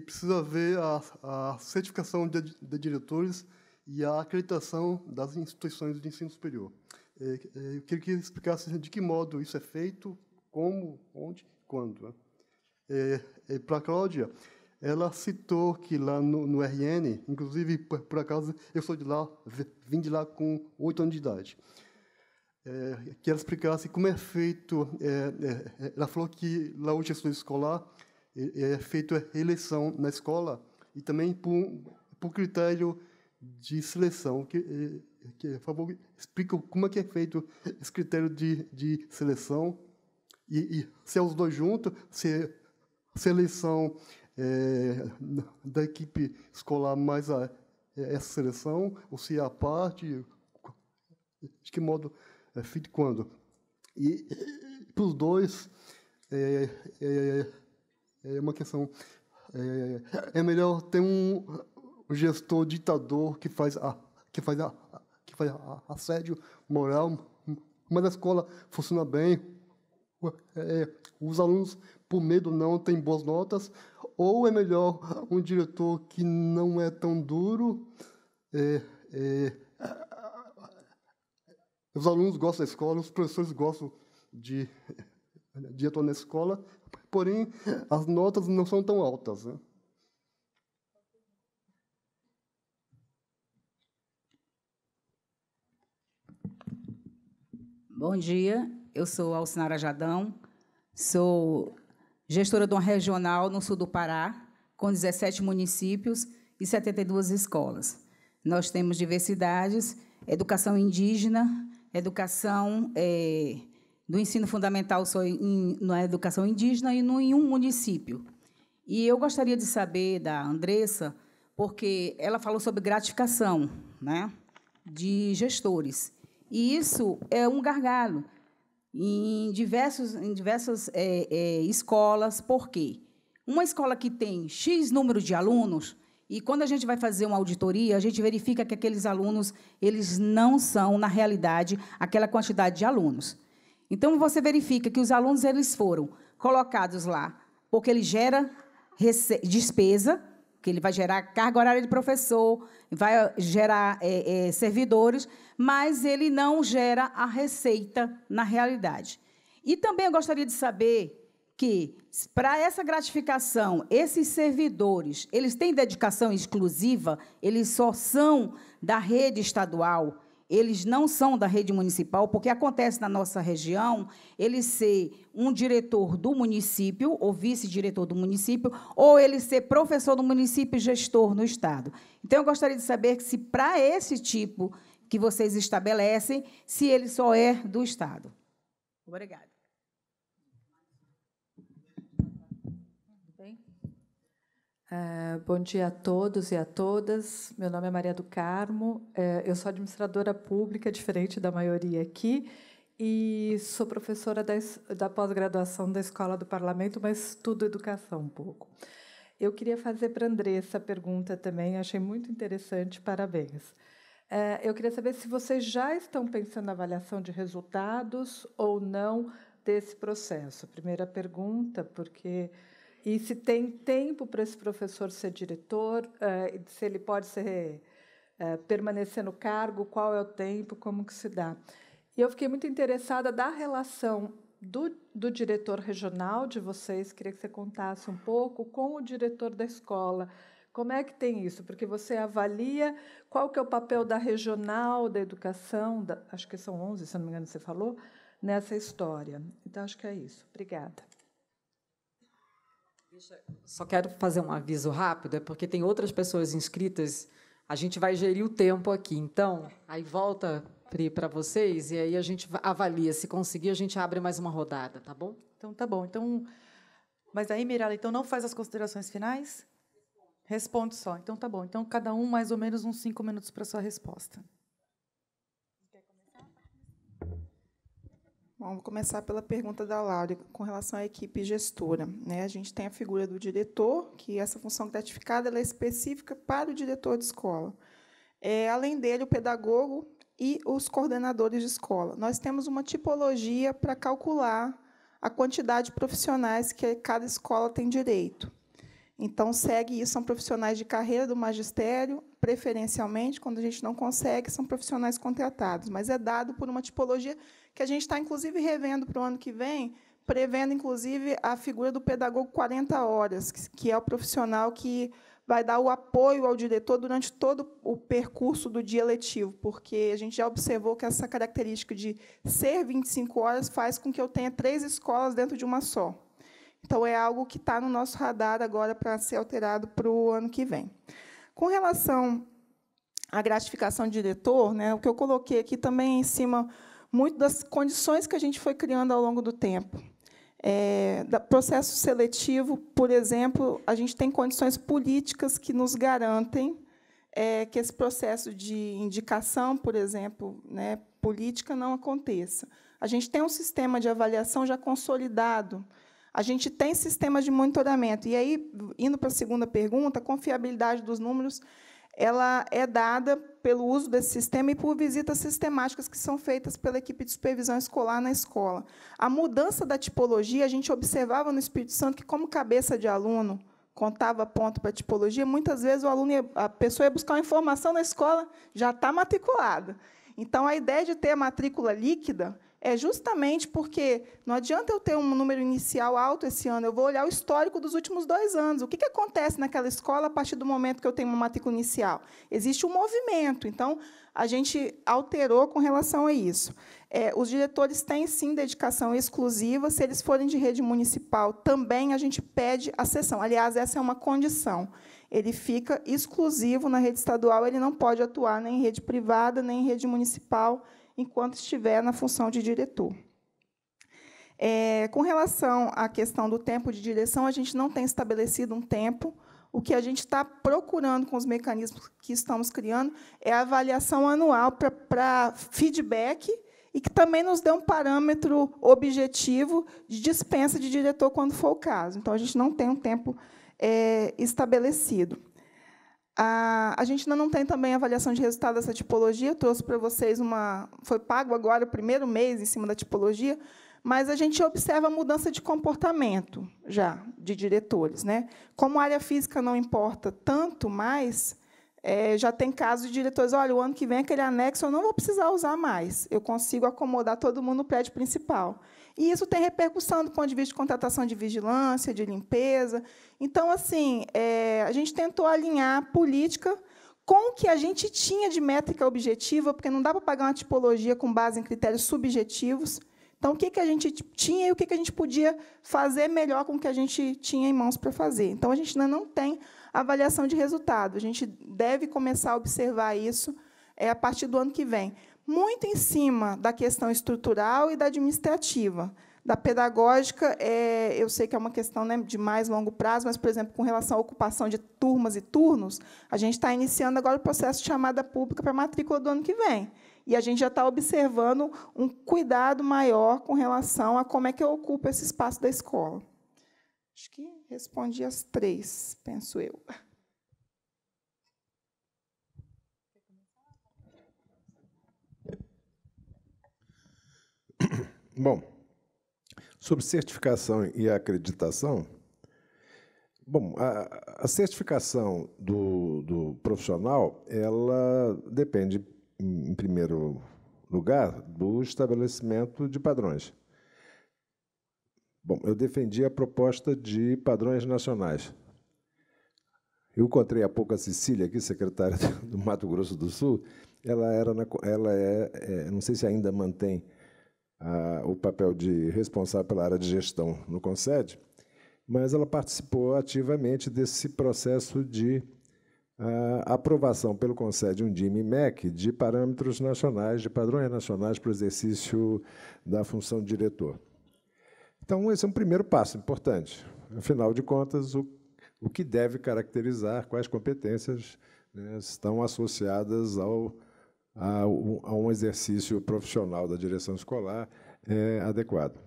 precisa haver a certificação de diretores e a acreditação das instituições de ensino superior. Eu queria que ele explicasse de que modo isso é feito, como, onde, quando. Né? Para a Cláudia, ela citou que lá no RN, inclusive, por acaso, eu sou de lá, vim de lá com 8 anos de idade, que ela explicasse como é feito. Ela falou que lá o gestor escolar é feito a eleição na escola e também por critério de seleção. Por favor, explica como é que é feito esse critério de seleção e se é os dois juntos, se a eleição da equipe escolar mais essa seleção, ou se é a parte, de que modo é feito e quando. E para os dois, é uma questão. É melhor ter um gestor ditador que faz assédio moral, mas a escola funciona bem, os alunos, por medo, não têm boas notas, ou é melhor um diretor que não é tão duro, os alunos gostam da escola, os professores gostam de atuar na escola, porém, as notas não são tão altas, né? Bom dia, eu sou Alcinara Jadão, sou gestora de uma regional no sul do Pará, com 17 municípios e 72 escolas. Nós temos diversidades, educação indígena, educação do ensino fundamental só na educação indígena e em um município. E eu gostaria de saber da Andressa, porque ela falou sobre gratificação, né, de gestores. E isso é um gargalo em diversas escolas. Por quê? Uma escola que tem X número de alunos, e quando a gente vai fazer uma auditoria, a gente verifica que aqueles alunos eles não são, na realidade, aquela quantidade de alunos. Então, você verifica que os alunos eles foram colocados lá porque ele gera despesa, que ele vai gerar carga horária de professor, vai gerar servidores, mas ele não gera a receita na realidade. E também eu gostaria de saber que, para essa gratificação, esses servidores, eles têm dedicação exclusiva, eles só são da rede estadual, eles não são da rede municipal, porque acontece na nossa região ele ser um diretor do município, ou vice-diretor do município, ou ele ser professor do município e gestor no Estado. Então, eu gostaria de saber se, para esse tipo que vocês estabelecem, se ele só é do Estado. Obrigada. Bom dia a todos e a todas. Meu nome é Maria do Carmo. Eu sou administradora pública, diferente da maioria aqui, e sou professora da pós-graduação da Escola do Parlamento, mas estudo educação um pouco. Eu queria fazer para a Andressa a pergunta também, achei muito interessante, parabéns. Eu queria saber se vocês já estão pensando na avaliação de resultados ou não desse processo. Primeira pergunta, porque... E se tem tempo para esse professor ser diretor, se ele pode permanecer no cargo, qual é o tempo, como que se dá. E eu fiquei muito interessada da relação do diretor regional de vocês, queria que você contasse um pouco, com o diretor da escola. Como é que tem isso? Porque você avalia qual que é o papel da regional, da educação, acho que são 11, se não me engano, você falou, nessa história. Então, acho que é isso. Obrigada. Só quero fazer um aviso rápido, porque tem outras pessoas inscritas, a gente vai gerir o tempo aqui. Então, aí volta, Pri, para vocês, e aí a gente avalia. Se conseguir, a gente abre mais uma rodada, tá bom? Então, tá bom. Então, mas aí, Mirella, então não faz as considerações finais? Responde só. Então, tá bom. Então, cada um, mais ou menos, uns 5 minutos para a sua resposta. Bom, vou começar pela pergunta da Laura, com relação à equipe gestora. A gente tem a figura do diretor, que essa função gratificada ela é específica para o diretor de escola. Além dele, o pedagogo e os coordenadores de escola. Nós temos uma tipologia para calcular a quantidade de profissionais que cada escola tem direito. Então, segue isso, são profissionais de carreira do magistério, preferencialmente, quando a gente não consegue, são profissionais contratados, mas é dado por uma tipologia que a gente está, inclusive, revendo para o ano que vem, prevendo, inclusive, a figura do pedagogo 40 horas, que é o profissional que vai dar o apoio ao diretor durante todo o percurso do dia letivo, porque a gente já observou que essa característica de ser 25 horas faz com que eu tenha 3 escolas dentro de uma só. Então, é algo que está no nosso radar agora para ser alterado para o ano que vem. Com relação à gratificação de diretor, o que eu coloquei aqui também é em cima muito das condições que a gente foi criando ao longo do tempo. Do processo seletivo, por exemplo, a gente tem condições políticas que nos garantem que esse processo de indicação, por exemplo, política, não aconteça. A gente tem um sistema de avaliação já consolidado. A gente tem sistemas de monitoramento. E aí, indo para a segunda pergunta, a confiabilidade dos números ela é dada pelo uso desse sistema e por visitas sistemáticas que são feitas pela equipe de supervisão escolar na escola. A mudança da tipologia, a gente observava no Espírito Santo que, como cabeça de aluno, contava ponto para a tipologia, muitas vezes a pessoa ia buscar uma informação na escola, já está matriculada. Então, a ideia de ter a matrícula líquida é justamente porque não adianta eu ter um número inicial alto esse ano, eu vou olhar o histórico dos últimos 2 anos. O que acontece naquela escola a partir do momento que eu tenho uma matrícula inicial? Existe um movimento. Então, a gente alterou com relação a isso. Os diretores têm, sim, dedicação exclusiva. Se eles forem de rede municipal, também a gente pede a cessão. Aliás, essa é uma condição. Ele fica exclusivo na rede estadual, ele não pode atuar nem em rede privada, nem em rede municipal, enquanto estiver na função de diretor. Com relação à questão do tempo de direção, a gente não tem estabelecido um tempo. O que a gente está procurando com os mecanismos que estamos criando é a avaliação anual para feedback e que também nos dê um parâmetro objetivo de dispensa de diretor, quando for o caso. Então, a gente não tem um tempo estabelecido. A gente ainda não tem também avaliação de resultado dessa tipologia. Eu trouxe para vocês foi pago agora o primeiro mês em cima da tipologia, mas a gente observa a mudança de comportamento já de diretores. Como a área física não importa tanto mais, Já tem casos de diretores, olha, o ano que vem aquele anexo eu não vou precisar usar mais, eu consigo acomodar todo mundo no prédio principal. E isso tem repercussão do ponto de vista de contratação de vigilância, de limpeza. Então, assim, a gente tentou alinhar a política com o que a gente tinha de métrica objetiva, porque não dá para pagar uma tipologia com base em critérios subjetivos. Então, o que a gente tinha e o que a gente podia fazer melhor com o que a gente tinha em mãos para fazer. Então, a gente ainda não tem avaliação de resultado. A gente deve começar a observar isso a partir do ano que vem. Muito em cima da questão estrutural e da administrativa. Da pedagógica, eu sei que é uma questão, né, de mais longo prazo, mas, por exemplo, com relação à ocupação de turmas e turnos, a gente está iniciando agora o processo de chamada pública para a matrícula do ano que vem. E a gente já está observando um cuidado maior com relação a como é que eu ocupo esse espaço da escola. Acho que respondi as 3, penso eu. Bom, sobre certificação e acreditação, bom, a certificação do profissional, ela depende, em primeiro lugar, do estabelecimento de padrões. Bom, eu defendi a proposta de padrões nacionais. Eu encontrei há pouco a Cecília, aqui, secretária do Mato Grosso do Sul. Ela não sei se ainda mantém o papel de responsável pela área de gestão no CONSED, mas ela participou ativamente desse processo de aprovação pelo CONSED Undime e MEC de parâmetros nacionais, de padrões nacionais para o exercício da função de diretor. Então, esse é um primeiro passo importante. Afinal de contas, o que deve caracterizar, quais competências, né, estão associadas a um exercício profissional da direção escolar adequado.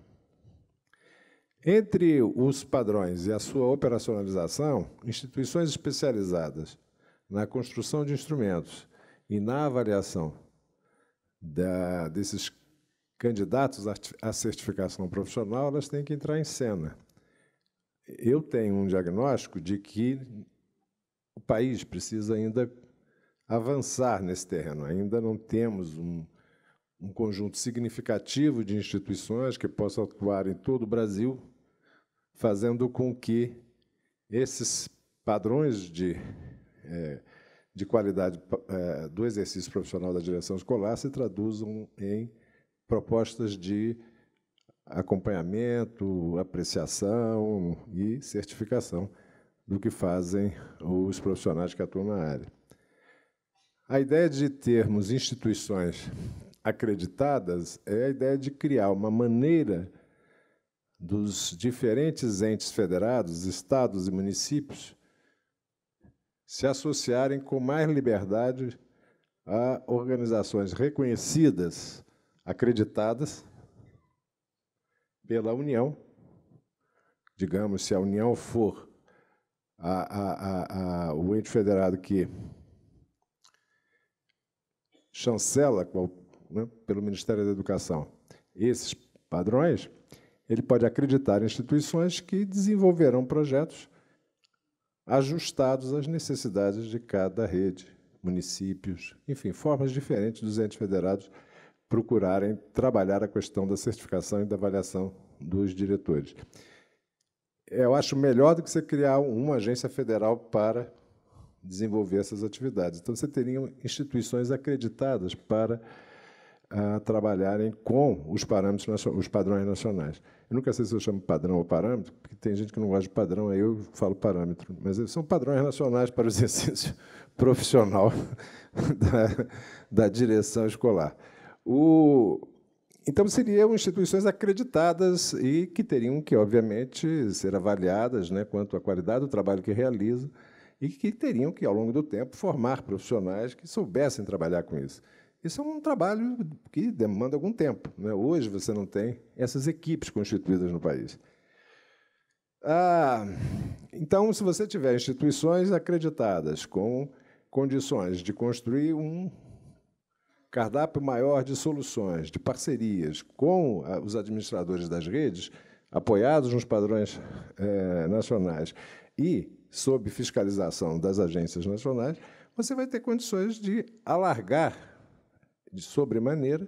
Entre os padrões e a sua operacionalização, instituições especializadas na construção de instrumentos e na avaliação desses candidatos à certificação profissional, elas têm que entrar em cena. Eu tenho um diagnóstico de que o país precisa ainda avançar nesse terreno. Ainda não temos um conjunto significativo de instituições que possam atuar em todo o Brasil, fazendo com que esses padrões de qualidade do exercício profissional da direção escolar se traduzam em propostas de acompanhamento, apreciação e certificação do que fazem os profissionais que atuam na área. A ideia de termos instituições acreditadas é a ideia de criar uma maneira dos diferentes entes federados, estados e municípios, se associarem com mais liberdade a organizações reconhecidas, acreditadas pela União. Digamos, se a União for o ente federado que chancela, né, pelo Ministério da Educação, esses padrões, ele pode acreditar em instituições que desenvolverão projetos ajustados às necessidades de cada rede, municípios, enfim, formas diferentes dos entes federados procurarem trabalhar a questão da certificação e da avaliação dos diretores. Eu acho melhor do que você criar uma agência federal para desenvolver essas atividades. Então, você teria instituições acreditadas para trabalharem com os parâmetros, os padrões nacionais. Eu nunca sei se eu chamo padrão ou parâmetro, porque tem gente que não gosta de padrão, aí eu falo parâmetro. Mas são padrões nacionais para o exercício profissional da direção escolar. Então, seriam instituições acreditadas e que teriam que, obviamente, ser avaliadas, né, quanto à qualidade do trabalho que realizam e que teriam que, ao longo do tempo, formar profissionais que soubessem trabalhar com isso. Isso é um trabalho que demanda algum tempo, né? Hoje você não tem essas equipes constituídas no país. Então, se você tiver instituições acreditadas com condições de construir um cardápio maior de soluções, de parcerias com os administradores das redes, apoiados nos padrões nacionais e sob fiscalização das agências nacionais, você vai ter condições de alargar de sobremaneira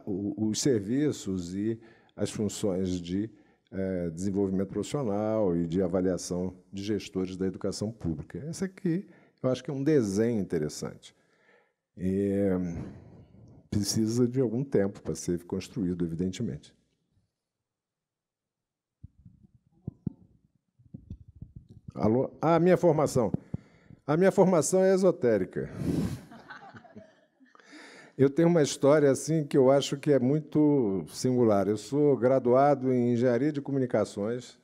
os serviços e as funções de desenvolvimento profissional e de avaliação de gestores da educação pública. Esse aqui, eu acho que é um desenho interessante. Precisa de algum tempo para ser construído, evidentemente. Alô? A minha formação. A minha formação é esotérica. Eu tenho uma história assim que eu acho que é muito singular. Eu sou graduado em Engenharia de Comunicações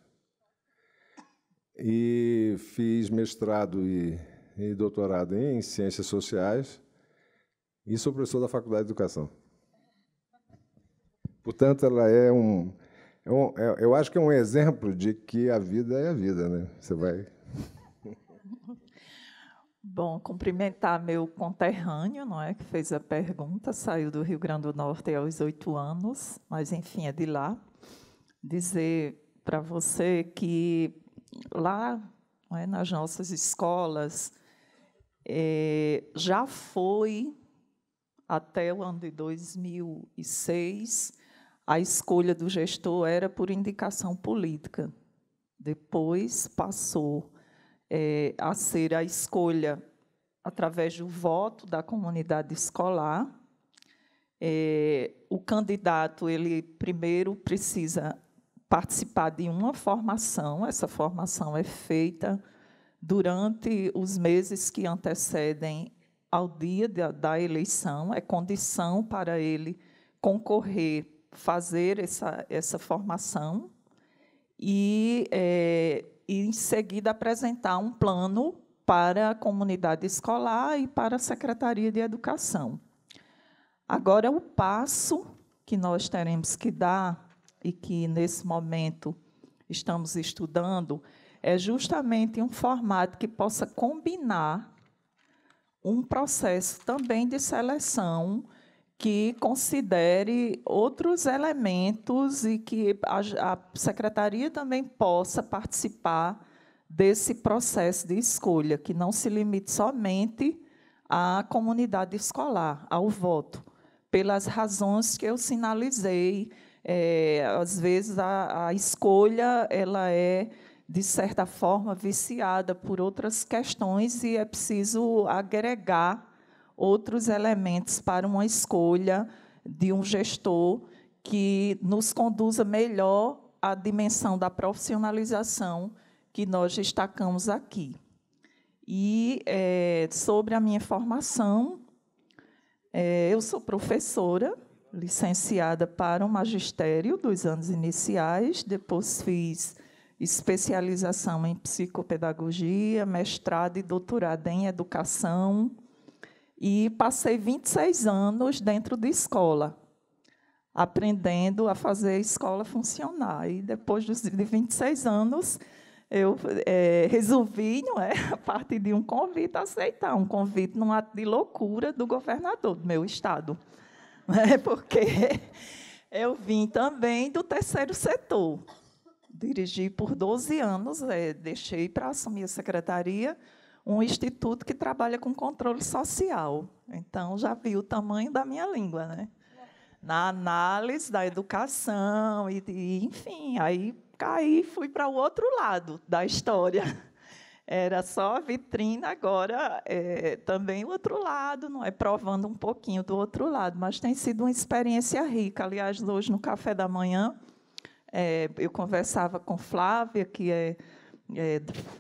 e fiz mestrado e doutorado em Ciências Sociais e sou professor da Faculdade de Educação. Portanto, ela eu acho que é um exemplo de que a vida é a vida, né? Você vai... Bom, cumprimentar meu conterrâneo, não é, que fez a pergunta, saiu do Rio Grande do Norte aos 8 anos, mas, enfim, é de lá. Dizer para você que lá, não é, nas nossas escolas, já foi, até o ano de 2006, a escolha do gestor era por indicação política. Depois passou a ser a escolha através do voto da comunidade escolar. O candidato, ele primeiro precisa participar de uma formação. Essa formação é feita durante os meses que antecedem ao dia da eleição. É condição para ele concorrer, fazer essa formação e em seguida, apresentar um plano para a comunidade escolar e para a Secretaria de Educação. Agora, o passo que nós teremos que dar, e que, nesse momento, estamos estudando, é justamente um formato que possa combinar um processo também de seleção que considere outros elementos e que a secretaria também possa participar desse processo de escolha, que não se limite somente à comunidade escolar, ao voto, pelas razões que eu sinalizei. Às vezes, a escolha ela é, de certa forma, viciada por outras questões e é preciso agregar outros elementos para uma escolha de um gestor que nos conduza melhor à dimensão da profissionalização que nós destacamos aqui. E, sobre a minha formação, eu sou professora, licenciada para o magistério dos anos iniciais, depois fiz especialização em psicopedagogia, mestrado e doutorado em educação, e passei 26 anos dentro de escola, aprendendo a fazer a escola funcionar. E, depois de 26 anos, eu resolvi, não é, a partir de um convite, aceitar um convite num ato de loucura do governador do meu estado. Porque eu vim também do terceiro setor. Dirigi por 12 anos, deixei para assumir a secretaria um instituto que trabalha com controle social. Então, já vi o tamanho da minha língua, né? Na análise da educação, enfim, aí caí e fui para o outro lado da história. Era só a vitrine, agora também o outro lado, não é? Provando um pouquinho do outro lado, mas tem sido uma experiência rica. Aliás, hoje, no café da manhã, eu conversava com Flávia, que é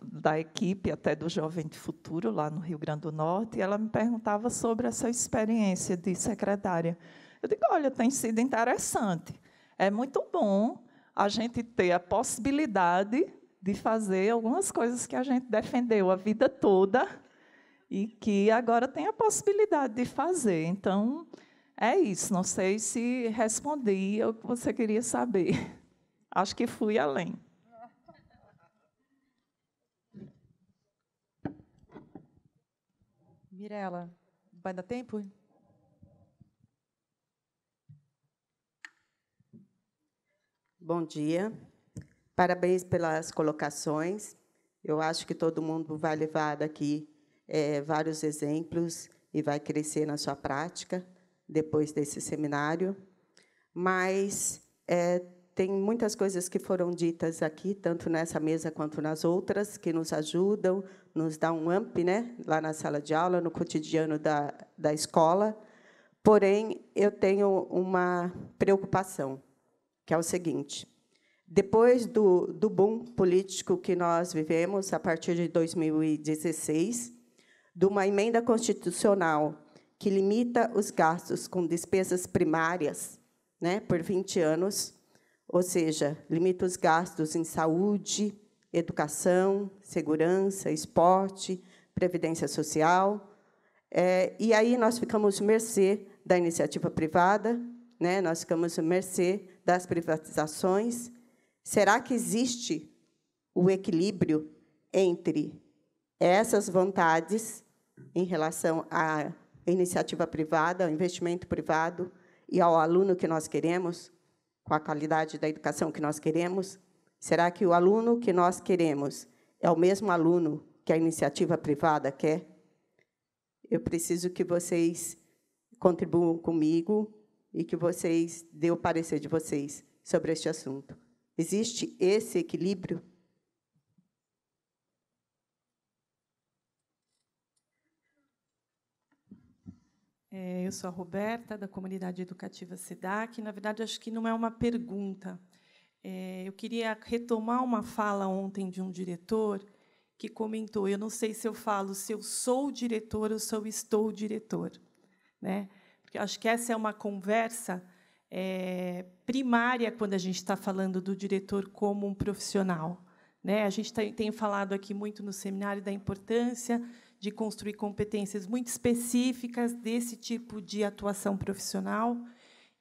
da equipe até do Jovem de Futuro, lá no Rio Grande do Norte, e ela me perguntava sobre essa experiência de secretária. Eu digo, olha, tem sido interessante. É muito bom a gente ter a possibilidade de fazer algumas coisas que a gente defendeu a vida toda e que agora tem a possibilidade de fazer. Então, é isso. Não sei se respondi o que você queria saber. Acho que fui além. Mirela, vai dar tempo? Bom dia. Parabéns pelas colocações. Eu acho que todo mundo vai levar daqui vários exemplos e vai crescer na sua prática depois desse seminário. Mas tem muitas coisas que foram ditas aqui, tanto nessa mesa quanto nas outras, que nos ajudam, nos dá um up, né, lá na sala de aula, no cotidiano da escola. Porém, eu tenho uma preocupação, que é o seguinte: depois do boom político que nós vivemos, a partir de 2016, de uma emenda constitucional que limita os gastos com despesas primárias, né, por 20 anos, ou seja, limita os gastos em saúde, educação, segurança, esporte, previdência social. E aí nós ficamos à mercê da iniciativa privada, né, nós ficamos à mercê das privatizações. Será que existe o equilíbrio entre essas vontades em relação à iniciativa privada, ao investimento privado e ao aluno que nós queremos, com a qualidade da educação que nós queremos? Será que o aluno que nós queremos é o mesmo aluno que a iniciativa privada quer? Eu preciso que vocês contribuam comigo e que vocês dêem o parecer de vocês sobre este assunto. Existe esse equilíbrio? Eu sou a Roberta, da Comunidade Educativa SEDAC. Na verdade, acho que não é uma pergunta. Eu queria retomar uma fala ontem de um diretor que comentou, eu não sei se eu falo se eu sou diretor ou se eu estou diretor, né? Porque acho que essa é uma conversa primária quando a gente está falando do diretor como um profissional, né? A gente tem falado aqui muito no seminário da importância de construir competências muito específicas desse tipo de atuação profissional.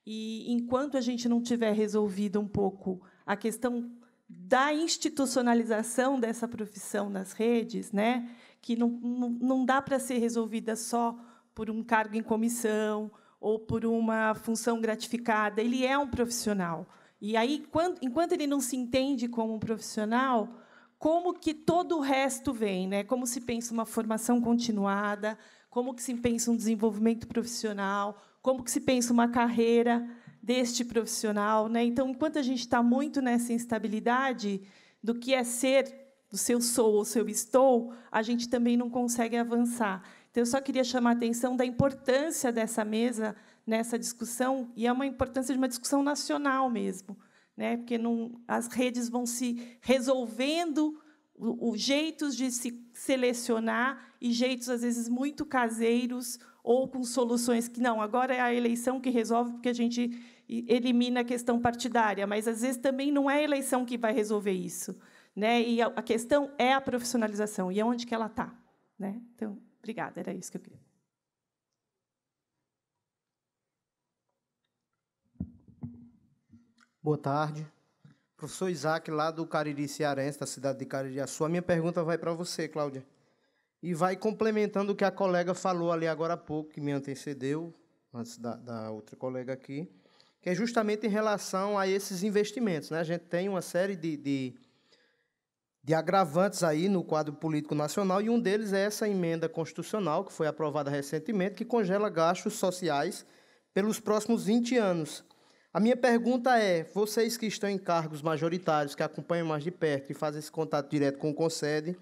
E, enquanto a gente não tiver resolvido um pouco a questão da institucionalização dessa profissão nas redes, né, que não dá para ser resolvida só por um cargo em comissão ou por uma função gratificada, ele é um profissional. E aí, enquanto ele não se entende como um profissional, como que todo o resto vem, né? Como se pensa uma formação continuada, como que se pensa um desenvolvimento profissional, como que se pensa uma carreira deste profissional, né? Então, enquanto a gente está muito nessa instabilidade do que é ser, do seu sou ou seu estou, a gente também não consegue avançar. Então, eu só queria chamar a atenção da importância dessa mesa nessa discussão, e é uma importância de uma discussão nacional mesmo, né? Porque as redes vão se resolvendo os jeitos de se selecionar e jeitos, às vezes, muito caseiros ou com soluções que, não, agora é a eleição que resolve, porque a gente elimina a questão partidária, mas, às vezes, também não é a eleição que vai resolver isso, né? E a questão é a profissionalização, e é onde que ela está, né? Então, obrigada, era isso que eu queria. Boa tarde. Professor Isaac, lá do Cariri Cearense, da cidade de Caririaçu. A minha pergunta vai para você, Cláudia. E vai complementando o que a colega falou ali agora há pouco, que me antecedeu, antes da outra colega aqui, que é justamente em relação a esses investimentos, né? A gente tem uma série de agravantes aí no quadro político nacional, e um deles é essa emenda constitucional, que foi aprovada recentemente, que congela gastos sociais pelos próximos 20 anos. A minha pergunta é, vocês que estão em cargos majoritários, que acompanham mais de perto e fazem esse contato direto com o CONSED,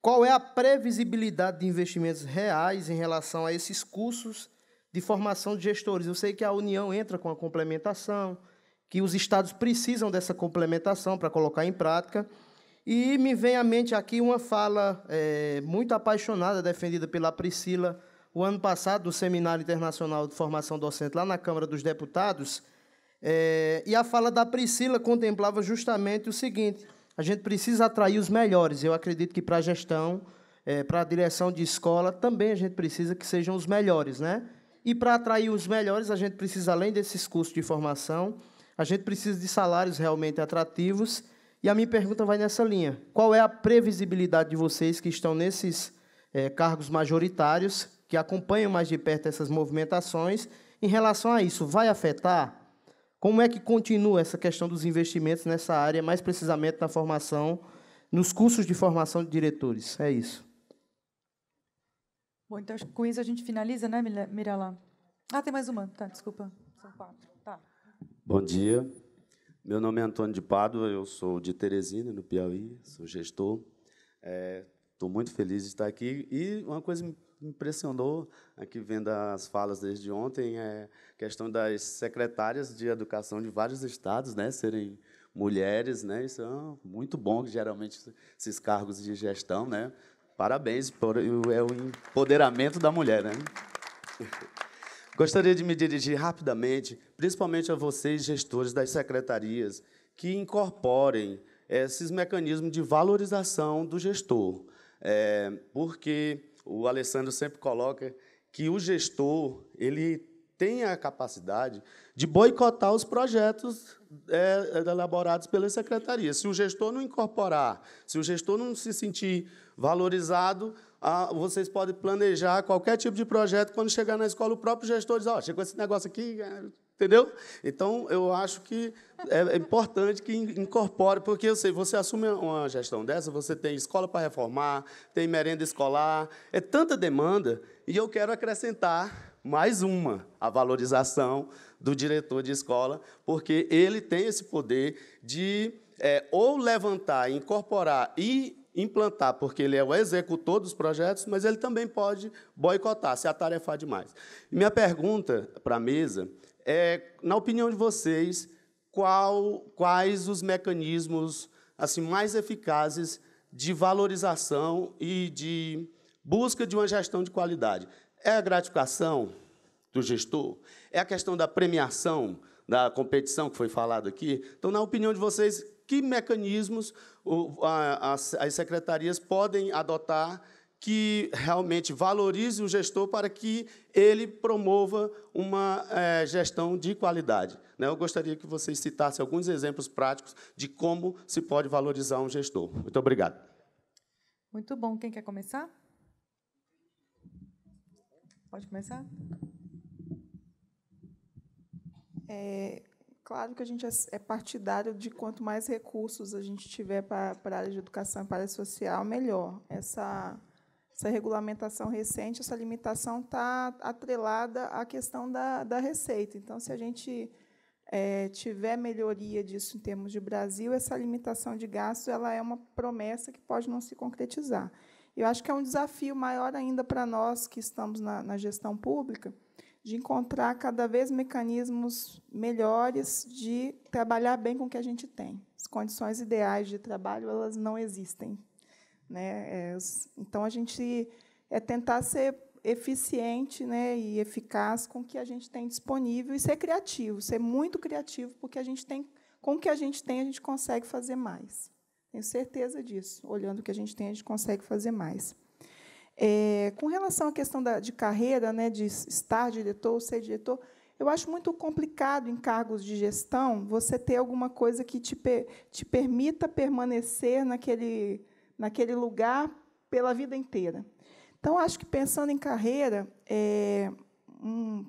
qual é a previsibilidade de investimentos reais em relação a esses cursos de formação de gestores? Eu sei que a União entra com a complementação, que os estados precisam dessa complementação para colocar em prática, e me vem à mente aqui uma fala muito apaixonada, defendida pela Priscila, o ano passado, no Seminário Internacional de Formação Docente, lá na Câmara dos Deputados. E a fala da Priscila contemplava justamente o seguinte: a gente precisa atrair os melhores. Eu acredito que para a gestão, para a direção de escola, também a gente precisa que sejam os melhores, né? E para atrair os melhores, a gente precisa, além desses cursos de formação, a gente precisa de salários realmente atrativos. E a minha pergunta vai nessa linha: qual é a previsibilidade de vocês que estão nesses cargos majoritários, que acompanham mais de perto essas movimentações, em relação a isso? Vai afetar? Como é que continua essa questão dos investimentos nessa área, mais precisamente na formação, nos cursos de formação de diretores? É isso. Bom, então, com isso a gente finaliza, né, Mirela? Ah, tem mais uma. Tá, desculpa. São 4. Tá. Bom dia. Meu nome é Antônio de Pádua, eu sou de Teresina, no Piauí, sou gestor. Estou muito feliz de estar aqui. E uma coisa me impressionou, aqui vendo as falas desde ontem, é a questão das secretárias de educação de vários estados, né, serem mulheres, né? Isso é muito bom, geralmente esses cargos de gestão, né? Parabéns por o empoderamento da mulher, né? Gostaria de me dirigir rapidamente, principalmente a vocês, gestores das secretarias, que incorporem esses mecanismos de valorização do gestor, porque o Alessandro sempre coloca que o gestor ele tem a capacidade de boicotar os projetos elaborados pelas secretarias. Se o gestor não incorporar, se o gestor não se sentir valorizado, vocês podem planejar qualquer tipo de projeto, quando chegar na escola, o próprio gestor diz, chegou esse negócio aqui, entendeu? Então, eu acho que é importante que incorpore, porque eu sei, você assume uma gestão dessa, você tem escola para reformar, tem merenda escolar, é tanta demanda, e eu quero acrescentar mais uma, a valorização do diretor de escola, porque ele tem esse poder de ou levantar, incorporar e implantar, porque ele é o executor dos projetos, mas ele também pode boicotar, se atarefar demais. Minha pergunta para a mesa é, na opinião de vocês, quais os mecanismos assim, mais eficazes de valorização e de busca de uma gestão de qualidade? É a gratificação do gestor? É a questão da premiação, da competição que foi falado aqui? Então, na opinião de vocês, que mecanismos as secretarias podem adotar que realmente valorize o gestor para que ele promova uma gestão de qualidade? Eu gostaria que vocês citassem alguns exemplos práticos de como se pode valorizar um gestor. Muito obrigado. Muito bom. Quem quer começar? Pode começar? Claro que a gente é partidário de quanto mais recursos a gente tiver para a área de educação e para a área social, melhor. Essa regulamentação recente, essa limitação está atrelada à questão da receita. Então, se a gente tiver melhoria disso em termos de Brasil, essa limitação de gastos ela é uma promessa que pode não se concretizar. Eu acho que é um desafio maior ainda para nós que estamos na gestão pública, de encontrar cada vez mecanismos melhores de trabalhar bem com o que a gente tem. As condições ideais de trabalho elas não existem, né? Então, a gente tentar ser eficiente, né, e eficaz com o que a gente tem disponível e ser criativo, ser muito criativo, porque com o que a gente tem, a gente consegue fazer mais. Tenho certeza disso. Olhando o que a gente tem, a gente consegue fazer mais. Com relação à questão de carreira, né, de estar diretor ou ser diretor, eu acho muito complicado, em cargos de gestão, você ter alguma coisa que te permita permanecer naquele lugar pela vida inteira. Então, acho que, pensando em carreira,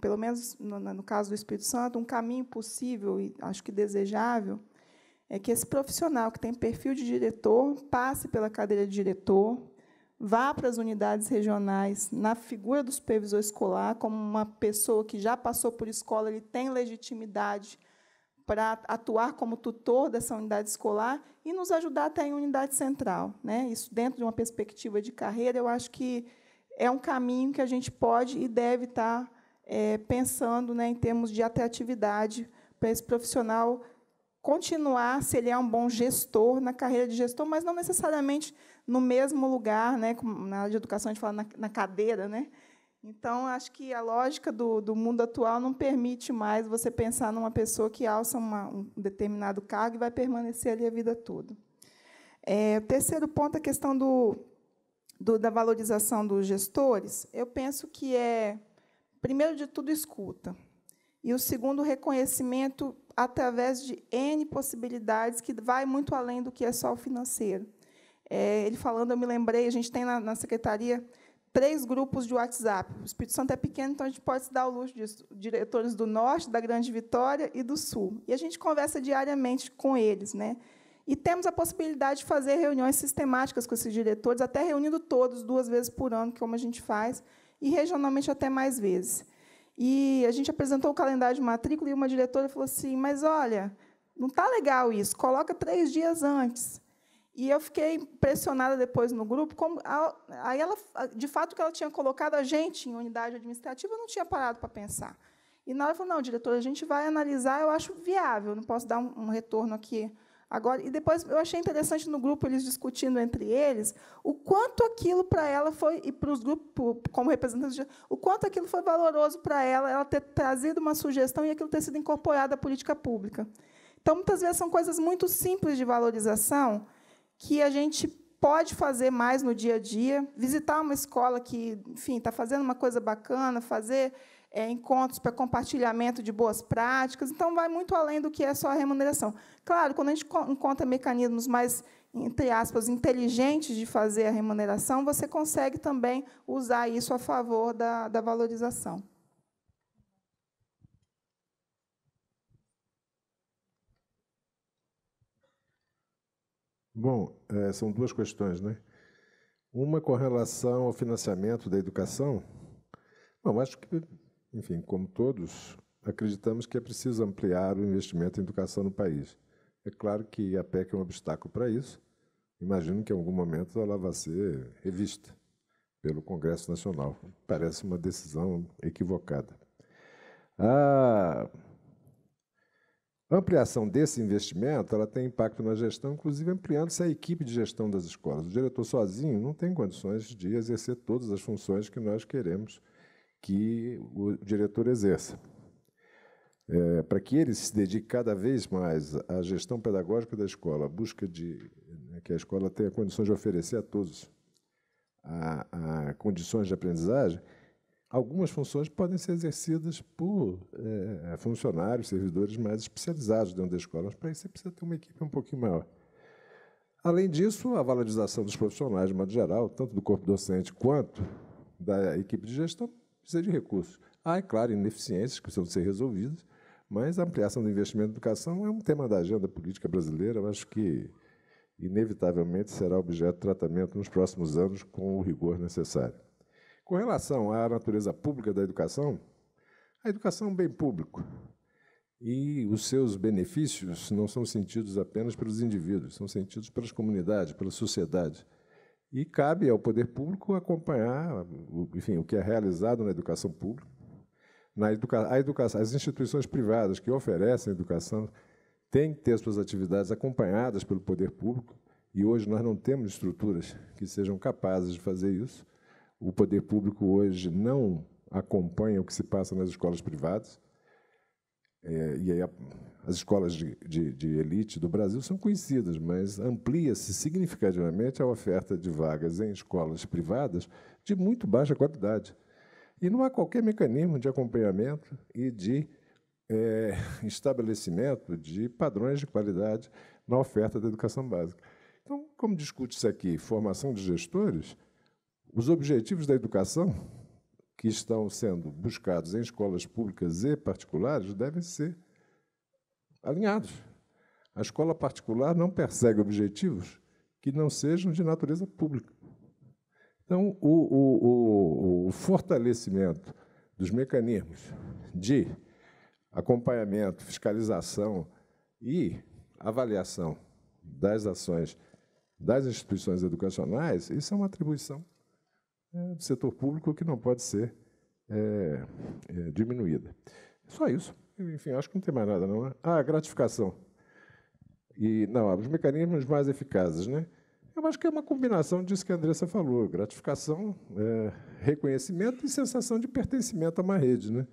pelo menos no caso do Espírito Santo, um caminho possível e acho que desejável é que esse profissional que tem perfil de diretor passe pela cadeira de diretor, vá para as unidades regionais na figura do supervisor escolar, como uma pessoa que já passou por escola, ele tem legitimidade para atuar como tutor dessa unidade escolar e nos ajudar até em unidade central, né? Isso, dentro de uma perspectiva de carreira, eu acho que é um caminho que a gente pode e deve estar pensando, né, em termos de atratividade para esse profissional continuar, se ele é um bom gestor, na carreira de gestor, mas não necessariamente no mesmo lugar, né, como na área de educação a gente fala na cadeira, né? Então, acho que a lógica do mundo atual não permite mais você pensar numa pessoa que alça um determinado cargo e vai permanecer ali a vida toda. O terceiro ponto, a questão da valorização dos gestores, eu penso que primeiro de tudo, escuta. E o segundo, reconhecimento através de N possibilidades, que vai muito além do que é só o financeiro. Ele falando, eu me lembrei, a gente tem na secretaria 3 grupos de WhatsApp. O Espírito Santo é pequeno, então a gente pode se dar o luxo disso. Diretores do Norte, da Grande Vitória e do Sul. E a gente conversa diariamente com eles, né? E temos a possibilidade de fazer reuniões sistemáticas com esses diretores, até reunindo todos 2 vezes por ano, como a gente faz, e regionalmente até mais vezes. E a gente apresentou o calendário de matrícula e uma diretora falou assim, mas, olha, não está legal isso, coloca 3 dias antes. E eu fiquei impressionada depois no grupo, aí ela, de fato, que ela tinha colocado a gente em unidade administrativa, eu não tinha parado para pensar. E na hora ela falou, não, diretora, a gente vai analisar, eu acho viável, não posso dar um retorno aqui agora. E depois eu achei interessante no grupo, eles discutindo entre eles, o quanto aquilo para ela foi, e para os grupos, como representantes, o quanto aquilo foi valoroso para ela ter trazido uma sugestão e aquilo ter sido incorporado à política pública. Então, muitas vezes, são coisas muito simples de valorização que a gente pode fazer mais no dia a dia, visitar uma escola que, enfim, está fazendo uma coisa bacana, fazer encontros para compartilhamento de boas práticas. Então, vai muito além do que é só a remuneração. Claro, quando a gente encontra mecanismos mais, entre aspas, inteligentes de fazer a remuneração, você consegue também usar isso a favor da valorização. Bom, são 2 questões, né? Uma com relação ao financiamento da educação. Bom, acho que, enfim, como todos, acreditamos que é preciso ampliar o investimento em educação no país. É claro que a PEC é um obstáculo para isso. Imagino que, em algum momento, ela vai ser revista pelo Congresso Nacional. Parece uma decisão equivocada. A ampliação desse investimento ela tem impacto na gestão, inclusive ampliando-se a equipe de gestão das escolas. O diretor sozinho não tem condições de exercer todas as funções que nós queremos que o diretor exerça. Para que ele se dedique cada vez mais à gestão pedagógica da escola, a busca de que a escola tenha condições de oferecer a todos a condições de aprendizagem, algumas funções podem ser exercidas por funcionários, servidores mais especializados dentro da escola, mas para isso você precisa ter uma equipe um pouquinho maior. Além disso, a valorização dos profissionais, de modo geral, tanto do corpo docente quanto da equipe de gestão, precisa de recursos. Há, é claro, ineficiências que precisam ser resolvidas, mas a ampliação do investimento em educação é um tema da agenda política brasileira. Eu acho que, inevitavelmente, será objeto de tratamento nos próximos anos com o rigor necessário. Com relação à natureza pública da educação, a educação é um bem público e os seus benefícios não são sentidos apenas pelos indivíduos, são sentidos pelas comunidades, pela sociedade. E cabe ao poder público acompanhar, enfim, o que é realizado na educação pública. As instituições privadas que oferecem educação têm que ter suas atividades acompanhadas pelo poder público, e hoje nós não temos estruturas que sejam capazes de fazer isso. O poder público hoje não acompanha o que se passa nas escolas privadas, e aí as escolas de elite do Brasil são conhecidas, mas amplia-se significativamente a oferta de vagas em escolas privadas de muito baixa qualidade. E não há qualquer mecanismo de acompanhamento e de estabelecimento de padrões de qualidade na oferta da educação básica. Então, como discute-se aqui formação de gestores, os objetivos da educação que estão sendo buscados em escolas públicas e particulares devem ser alinhados. A escola particular não persegue objetivos que não sejam de natureza pública. Então, o fortalecimento dos mecanismos de acompanhamento, fiscalização e avaliação das ações das instituições educacionais, isso é uma atribuição do setor público que não pode ser diminuída. Só isso. Enfim, acho que não tem mais nada, não. A gratificação. Os mecanismos mais eficazes, né? Eu acho que é uma combinação disso que a Andressa falou. Gratificação, reconhecimento e sensação de pertencimento a uma rede, né?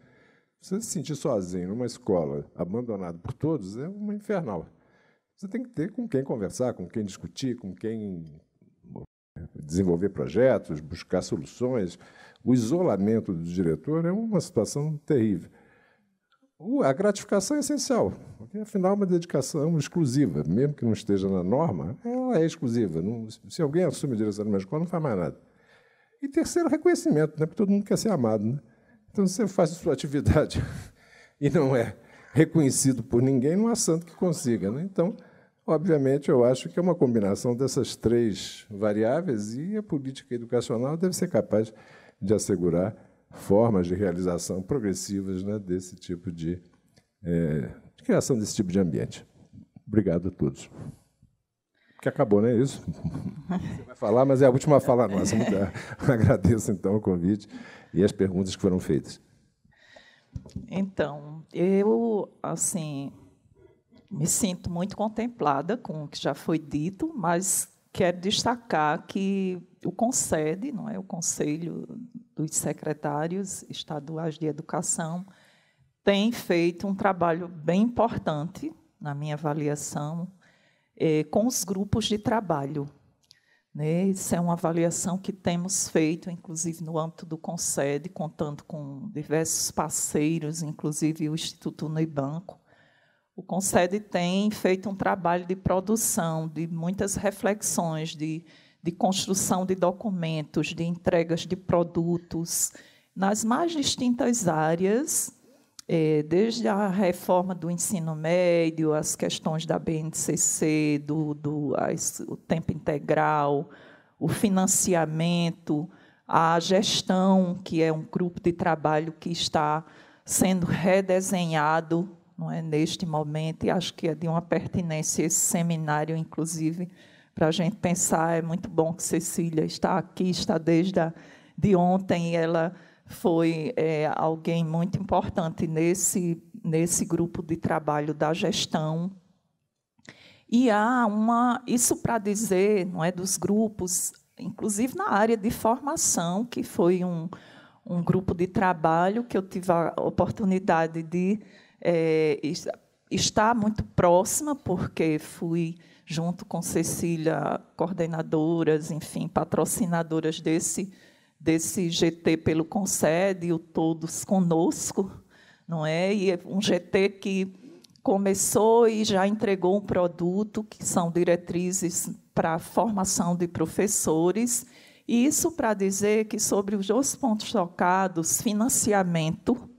Você se sentir sozinho numa escola, abandonado por todos, é uma infernal. Você tem que ter com quem conversar, com quem discutir, com quem desenvolver projetos, buscar soluções. O isolamento do diretor é uma situação terrível. A gratificação é essencial, porque, afinal, é uma dedicação exclusiva. Mesmo que não esteja na norma, ela é exclusiva. Se alguém assume a direção de uma escola, não faz mais nada. E terceiro, reconhecimento, né? Porque todo mundo quer ser amado, né? Então, se você faz a sua atividade e não é reconhecido por ninguém, não há santo que consiga, né? Então, obviamente, eu acho que é uma combinação dessas três variáveis e a política educacional deve ser capaz de assegurar formas de realização progressivas, né, desse tipo de criação desse tipo de ambiente. Obrigado a todos. Que acabou, não é isso? Você vai falar, mas é a última fala nossa. Muito agradeço, então, o convite e as perguntas que foram feitas. Então, eu, assim, me sinto muito contemplada com o que já foi dito, mas quero destacar que o CONSED, não é, o Conselho dos Secretários Estaduais de Educação, tem feito um trabalho bem importante, na minha avaliação, com os grupos de trabalho. Né? Isso é uma avaliação que temos feito, inclusive, no âmbito do CONSED, contando com diversos parceiros, inclusive o Instituto Unibanco. O CONSED tem feito um trabalho de produção, de muitas reflexões, de construção de documentos, de entregas de produtos, nas mais distintas áreas, desde a reforma do ensino médio, as questões da BNCC, o tempo integral, o financiamento, a gestão, que é um grupo de trabalho que está sendo redesenhado, não é, neste momento, e acho que é de uma pertinência esse seminário, inclusive, para a gente pensar. É muito bom que Cecília está aqui, está desde de ontem, e ela foi alguém muito importante nesse grupo de trabalho da gestão. E há isso para dizer, não é, dos grupos, inclusive na área de formação, que foi um grupo de trabalho que eu tive a oportunidade de estar muito próxima, porque fui, junto com Cecília, coordenadoras, enfim, patrocinadoras desse GT pelo CONSED, o Todos Conosco, não é? E é um GT que começou e já entregou um produto, que são diretrizes para a formação de professores. E isso para dizer que, sobre os dois pontos tocados, financiamento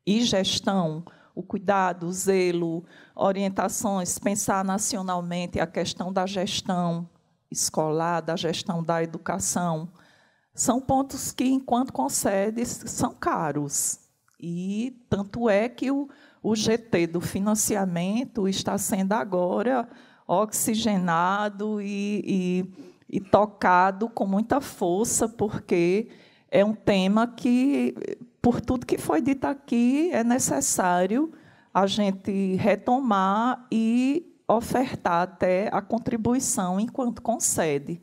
e gestão, o cuidado, o zelo, orientações, pensar nacionalmente a questão da gestão escolar, da gestão da educação, são pontos que, enquanto CONSED, são caros. E tanto é que o GT do financiamento está sendo agora oxigenado e tocado com muita força, porque é um tema que, por tudo que foi dito aqui, é necessário a gente retomar e ofertar até a contribuição enquanto CONSED.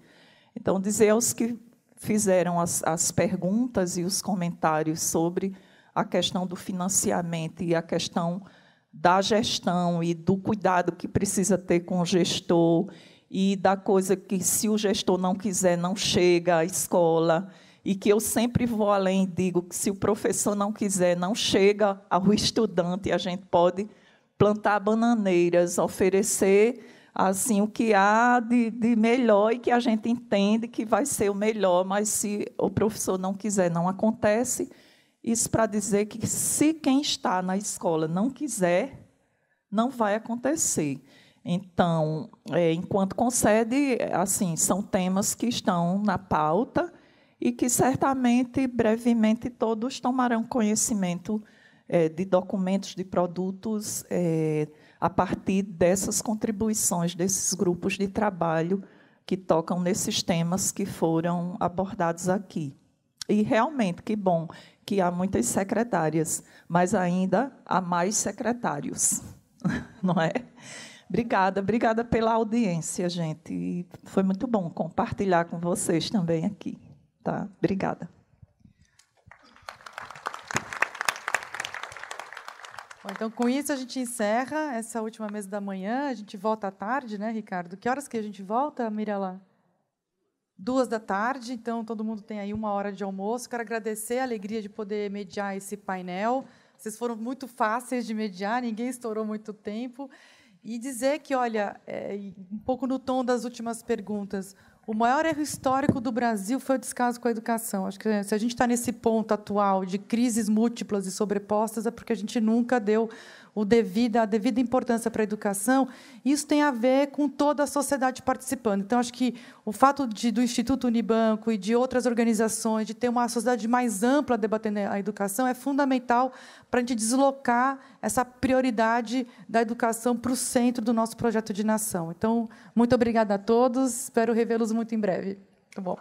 Então, dizer aos que fizeram as perguntas e os comentários sobre a questão do financiamento e a questão da gestão e do cuidado que precisa ter com o gestor e da coisa que, se o gestor não quiser, não chega à escola, e que eu sempre vou além e digo que, se o professor não quiser, não chega ao estudante, a gente pode plantar bananeiras, oferecer assim o que há de melhor e que a gente entende que vai ser o melhor, mas se o professor não quiser, não acontece. Isso para dizer que, se quem está na escola não quiser, não vai acontecer. Então, enquanto CONSED, assim, são temas que estão na pauta e que, certamente, brevemente, todos tomarão conhecimento de documentos, de produtos, a partir dessas contribuições desses grupos de trabalho que tocam nesses temas que foram abordados aqui. E, realmente, que bom que há muitas secretárias, mas ainda há mais secretários, não é? Obrigada pela audiência, gente. E foi muito bom compartilhar com vocês também aqui. Tá? Obrigada. Bom, então, com isso, a gente encerra essa última mesa da manhã. A gente volta à tarde, né, Ricardo? Que horas que a gente volta, Mirela? 14h, então todo mundo tem aí 1 hora de almoço. Quero agradecer a alegria de poder mediar esse painel. Vocês foram muito fáceis de mediar, ninguém estourou muito tempo. E dizer que, olha, um pouco no tom das últimas perguntas, O maior erro histórico do Brasil foi o descaso com a educação. Acho que se a gente está nesse ponto atual de crises múltiplas e sobrepostas, é porque a gente nunca deu a devida importância para a educação. Isso tem a ver com toda a sociedade participando. Então, acho que o fato do Instituto Unibanco e de outras organizações, de ter uma sociedade mais ampla debatendo a educação, é fundamental para a gente deslocar essa prioridade da educação para o centro do nosso projeto de nação. Então, muito obrigada a todos. Espero revê-los muito em breve. Tá bom.